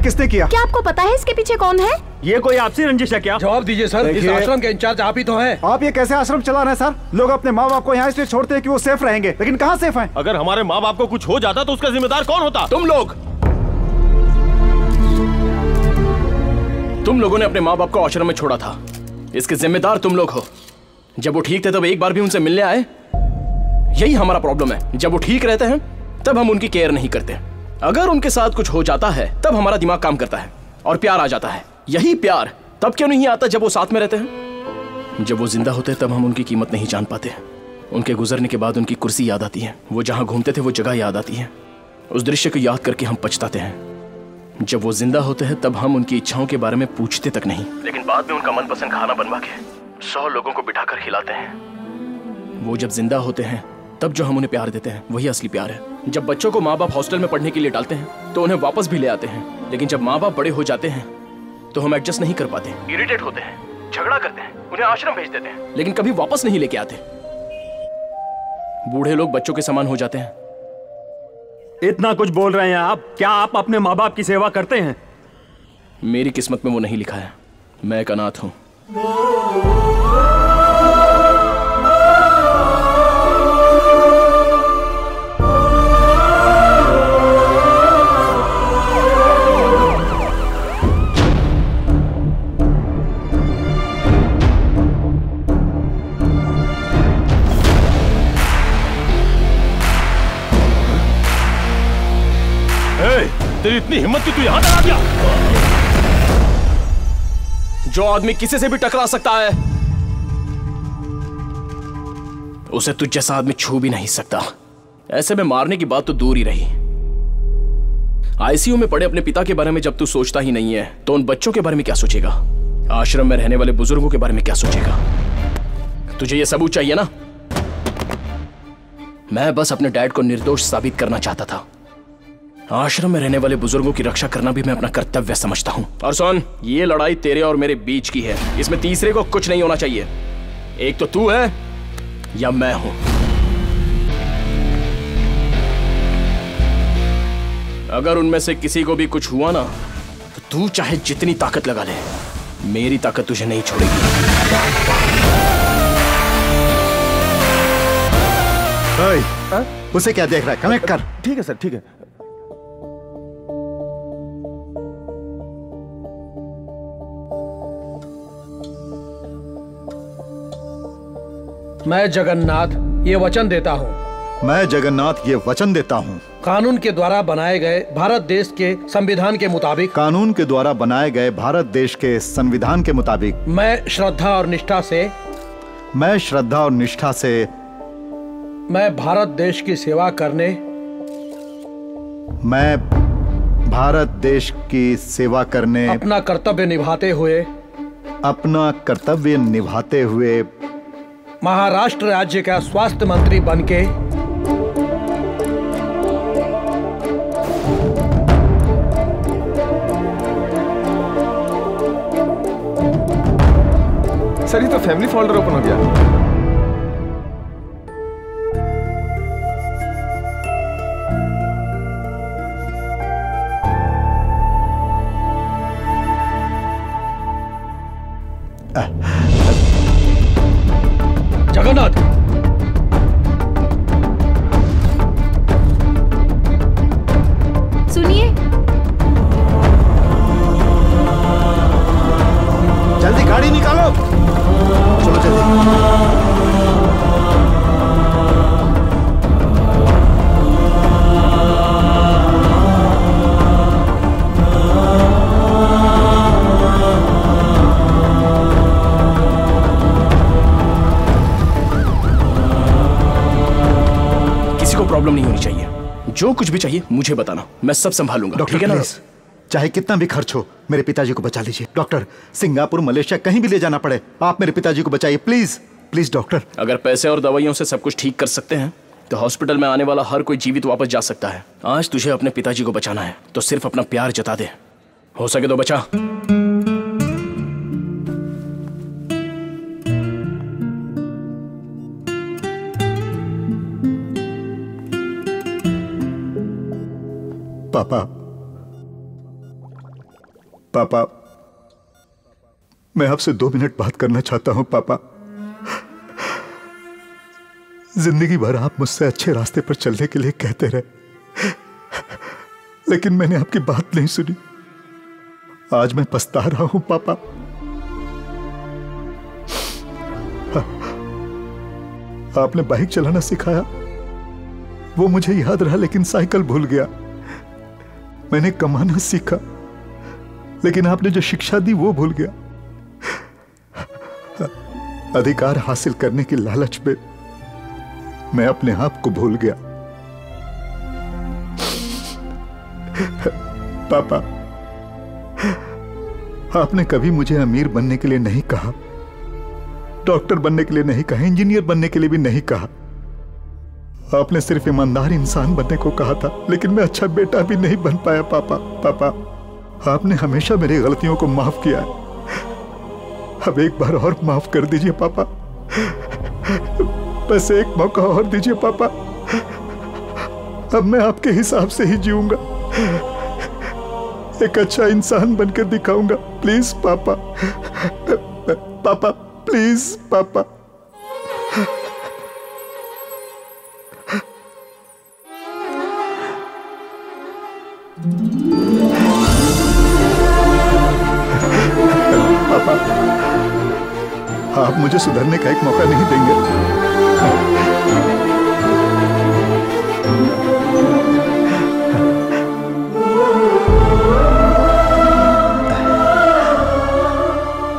किसने किया? क्या आपको पता है इसके पीछे कौन है? ये कोई आपसी रंजिश है क्या? जवाब दीजिए सर। इस आश्रम के इंचार्ज आप ही तो हैं। आप ये कैसे आश्रम चला रहे हैं सर? लोग अपने माँ बाप को यहाँ इसलिए छोड़ते हैं कि वो सेफ रहेंगे, लेकिन कहाँ सेफ हैं? अगर हमारे माँ बाप को कुछ हो जाता तो उसका जिम्मेदार कौन होता? तुम लोग। तुम लोगों ने अपने माँ बाप को आश्रम में छोड़ा था, इसके जिम्मेदार तुम लोग हो। जब वो ठीक थे तब एक बार भी उनसे मिलने आए? यही हमारा प्रॉब्लम है, जब वो ठीक रहते हैं तब हम उनकी केयर नहीं करते। अगर उनके साथ कुछ हो जाता है तब हमारा दिमाग काम करता है और प्यार आ जाता है। यही प्यार तब क्यों नहीं आता जब वो साथ में रहते हैं? जब वो जिंदा होते हैं तब हम उनकी कीमत नहीं जान पाते। उनके गुजरने के बाद उनकी कुर्सी याद आती है, वो जहां घूमते थे वो जगह याद आती है। उस दृश्य को याद करके हम पछताते हैं। जब वो जिंदा होते हैं तब हम उनकी इच्छाओं के बारे में पूछते तक नहीं, लेकिन बाद में उनका मनपसंद खाना बनवा के 100 लोगों को बिठाकर खिलाते हैं। वो जब जिंदा होते हैं तब जो हम उन्हें प्यार देते हैं वही असली प्यार है। जब बच्चों को माँ बाप हॉस्टल में पढ़ने के लिए डालते हैं तो उन्हें वापस भी ले आते हैं, लेकिन जब माँ बाप बड़े हो जाते हैं तो हम एडजस्ट नहीं कर पाते, इरिटेट होते हैं, झगड़ा करते हैं, उन्हें आश्रम भेज देते हैं, लेकिन कभी वापस नहीं लेके आते। बूढ़े लोग बच्चों के समान हो जाते हैं। इतना कुछ बोल रहे हैं आप, क्या आप अपने माँ बाप की सेवा करते हैं? मेरी किस्मत में वो नहीं लिखा है, मैं एक अनाथ हूं। तेरी इतनी हिम्मत कि तू यहां तक आ गया? जो आदमी किसी से भी टकरा सकता है उसे तुझ जैसा आदमी छू भी नहीं सकता। ऐसे में मारने की बात तो दूर ही रही। आईसीयू में पड़े अपने पिता के बारे में जब तू सोचता ही नहीं है तो उन बच्चों के बारे में क्या सोचेगा? आश्रम में रहने वाले बुजुर्गों के बारे में क्या सोचेगा? तुझे यह सबूत चाहिए ना? मैं बस अपने डैड को निर्दोष साबित करना चाहता था। आश्रम में रहने वाले बुजुर्गों की रक्षा करना भी मैं अपना कर्तव्य समझता हूं। और सुन, ये लड़ाई तेरे और मेरे बीच की है, इसमें तीसरे को कुछ नहीं होना चाहिए। एक तो तू है या मैं हूं। अगर उनमें से किसी को भी कुछ हुआ ना तो तू चाहे जितनी ताकत लगा ले, मेरी ताकत तुझे नहीं छोड़ेगी। उसे क्या देख रहा है? कनेक्ट कर। ठीक है सर, ठीक है। मैं जगन्नाथ ये वचन देता हूँ। मैं जगन्नाथ ये वचन देता हूँ। कानून के द्वारा बनाए गए भारत देश के संविधान के मुताबिक। कानून के द्वारा बनाए गए भारत देश के संविधान के मुताबिक। मैं श्रद्धा और निष्ठा से। मैं श्रद्धा और निष्ठा से। मैं भारत देश की सेवा करने। मैं भारत देश की सेवा करने। अपना कर्तव्य निभाते हुए। अपना कर्तव्य निभाते हुए। महाराष्ट्र राज्य का स्वास्थ्य मंत्री बनके। सर ये तो फैमिली फोल्डर ओपन हो गया। जगन्नाथ, सुनिए। जल्दी गाड़ी निकालो। चलो जल्दी। प्रॉब्लम नहीं होनी चाहिए। जो कुछ भी चाहिए मुझे बताना, मैं सब संभालूंगा। ठीक है ना? चाहे कितना भी खर्च हो, मेरे पिताजी को बचा लीजिए। डॉक्टर, सिंगापुर मलेशिया कहीं भी ले जाना पड़े, आप मेरे पिताजी को बचाइए प्लीज प्लीज। डॉक्टर, अगर पैसे और दवाइयों से सब कुछ ठीक कर सकते हैं तो हॉस्पिटल में आने वाला हर कोई जीवित वापस जा सकता है। आज तुझे अपने पिताजी को बचाना है तो सिर्फ अपना प्यार जता दे। हो सके तो बचा। पापा, पापा, मैं आपसे 2 मिनट बात करना चाहता हूं। पापा, जिंदगी भर आप मुझसे अच्छे रास्ते पर चलने के लिए कहते रहे, लेकिन मैंने आपकी बात नहीं सुनी। आज मैं पछता रहा हूं पापा। आपने बाइक चलाना सिखाया, वो मुझे याद रहा, लेकिन साइकिल भूल गया। मैंने कमाना सीखा, लेकिन आपने जो शिक्षा दी वो भूल गया। अधिकार हासिल करने की लालच में मैं अपने आप को भूल गया। पापा, आपने कभी मुझे अमीर बनने के लिए नहीं कहा, डॉक्टर बनने के लिए नहीं कहा, इंजीनियर बनने के लिए भी नहीं कहा। आपने सिर्फ ईमानदार इंसान बनने को कहा था, लेकिन मैं अच्छा बेटा भी नहीं बन पाया। पापा, पापा, आपने हमेशा मेरी गलतियों को माफ किया है। अब एक बार और माफ कर दीजिए पापा, बस एक मौका और दीजिए पापा। अब मैं आपके हिसाब से ही जीऊंगा, एक अच्छा इंसान बनकर दिखाऊंगा। प्लीज पापा, पापा प्लीज पापा। पापा, आप मुझे सुधरने का एक मौका नहीं देंगे?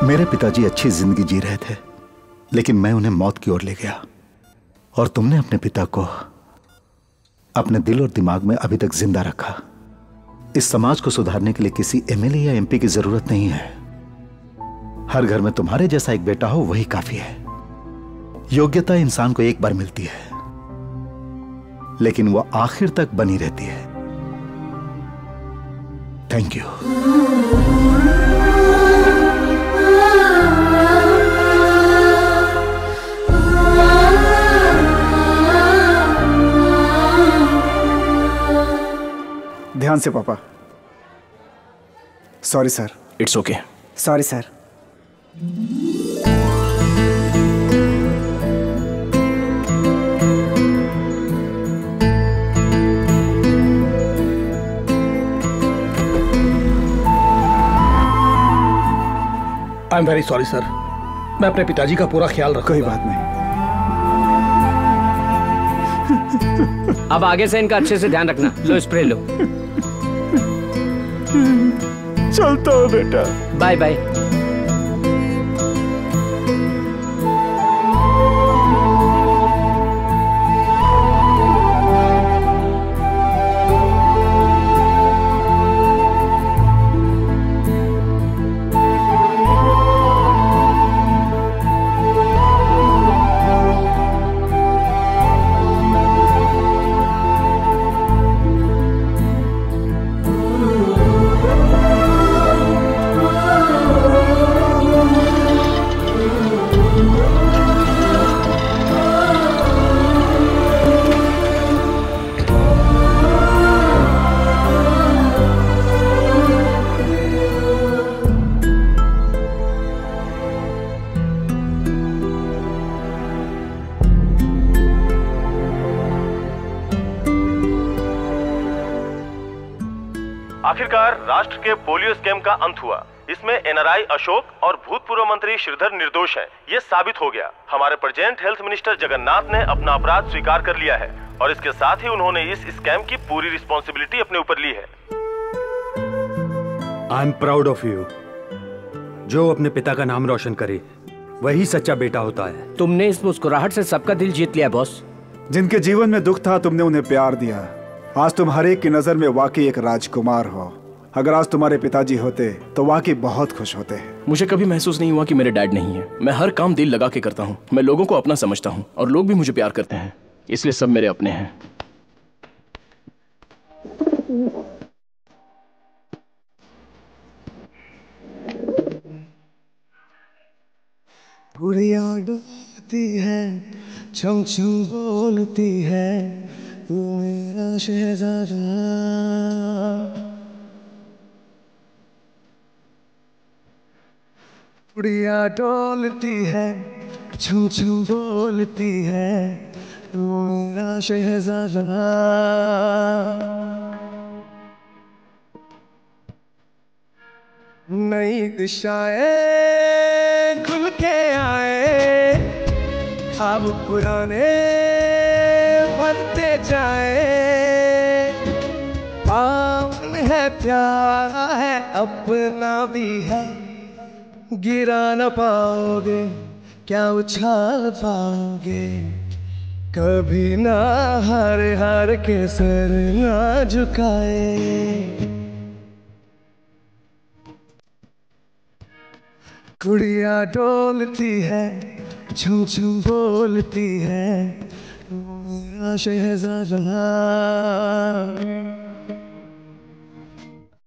मेरे पिताजी अच्छी जिंदगी जी रहे थे, लेकिन मैं उन्हें मौत की ओर ले गया, और तुमने अपने पिता को अपने दिल और दिमाग में अभी तक जिंदा रखा। इस समाज को सुधारने के लिए किसी एमएलए या एमपी की जरूरत नहीं है। हर घर में तुम्हारे जैसा एक बेटा हो, वही काफी है। योग्यता इंसान को एक बार मिलती है, लेकिन वो आखिर तक बनी रहती है। Thank you. ध्यान से पापा। Sorry sir. It's okay. Sorry sir. I am very sorry sir. मैं अपने पिताजी का पूरा ख्याल रखूंगा। कोई बात नहीं। अब आगे से इनका अच्छे से ध्यान रखना। लो स्प्रे लो। चलता हूँ बेटा। Bye bye. आखिरकार राष्ट्र के पोलियो स्कैम का अंत हुआ। इसमें एनआरआई अशोक और भूतपूर्व मंत्री श्रीधर निर्दोष हैं, ये साबित हो गया। हमारे प्रेजेंट हेल्थ मिनिस्टर जगन्नाथ ने अपना अपराध स्वीकार कर लिया है और इसके साथ ही उन्होंने इस स्कैम की पूरी रिस्पॉन्सिबिलिटी अपने ऊपर ली है। I am proud of you. जो अपने पिता का नाम रोशन करे वही सच्चा बेटा होता है। तुमने इस मुस्कुराहट से सबका दिल जीत लिया बॉस। जिनके जीवन में दुख था तुमने उन्हें प्यार दिया। आज तुम हर एक की नजर में वाकई एक राजकुमार हो। अगर आज तुम्हारे पिताजी होते तो वाकई बहुत खुश होते हैं। मुझे कभी महसूस नहीं हुआ कि मेरे डैड नहीं है। मैं हर काम दिल लगा के करता हूँ। मैं लोगों को अपना समझता हूँ और लोग भी मुझे प्यार करते हैं, इसलिए सब मेरे अपने हैं। गुड़िया डोलती है, छम छम बोलती है, तू मेरा शहजादा। गुड़िया डोलती है, छम छम बोलती है, तू मेरा शहजादा। नई दिशाएं खुल के आए, ख्वाब पुराने बनते जाए। पावन है, प्यारा है, अपना भी है, गिरा न पाओगे, क्या उछाल पाओगे। कभी ना हार हार के सर ना झुकाए। गुड़िया डोलती है, छम छम बोलती है, मेरा शहजादा।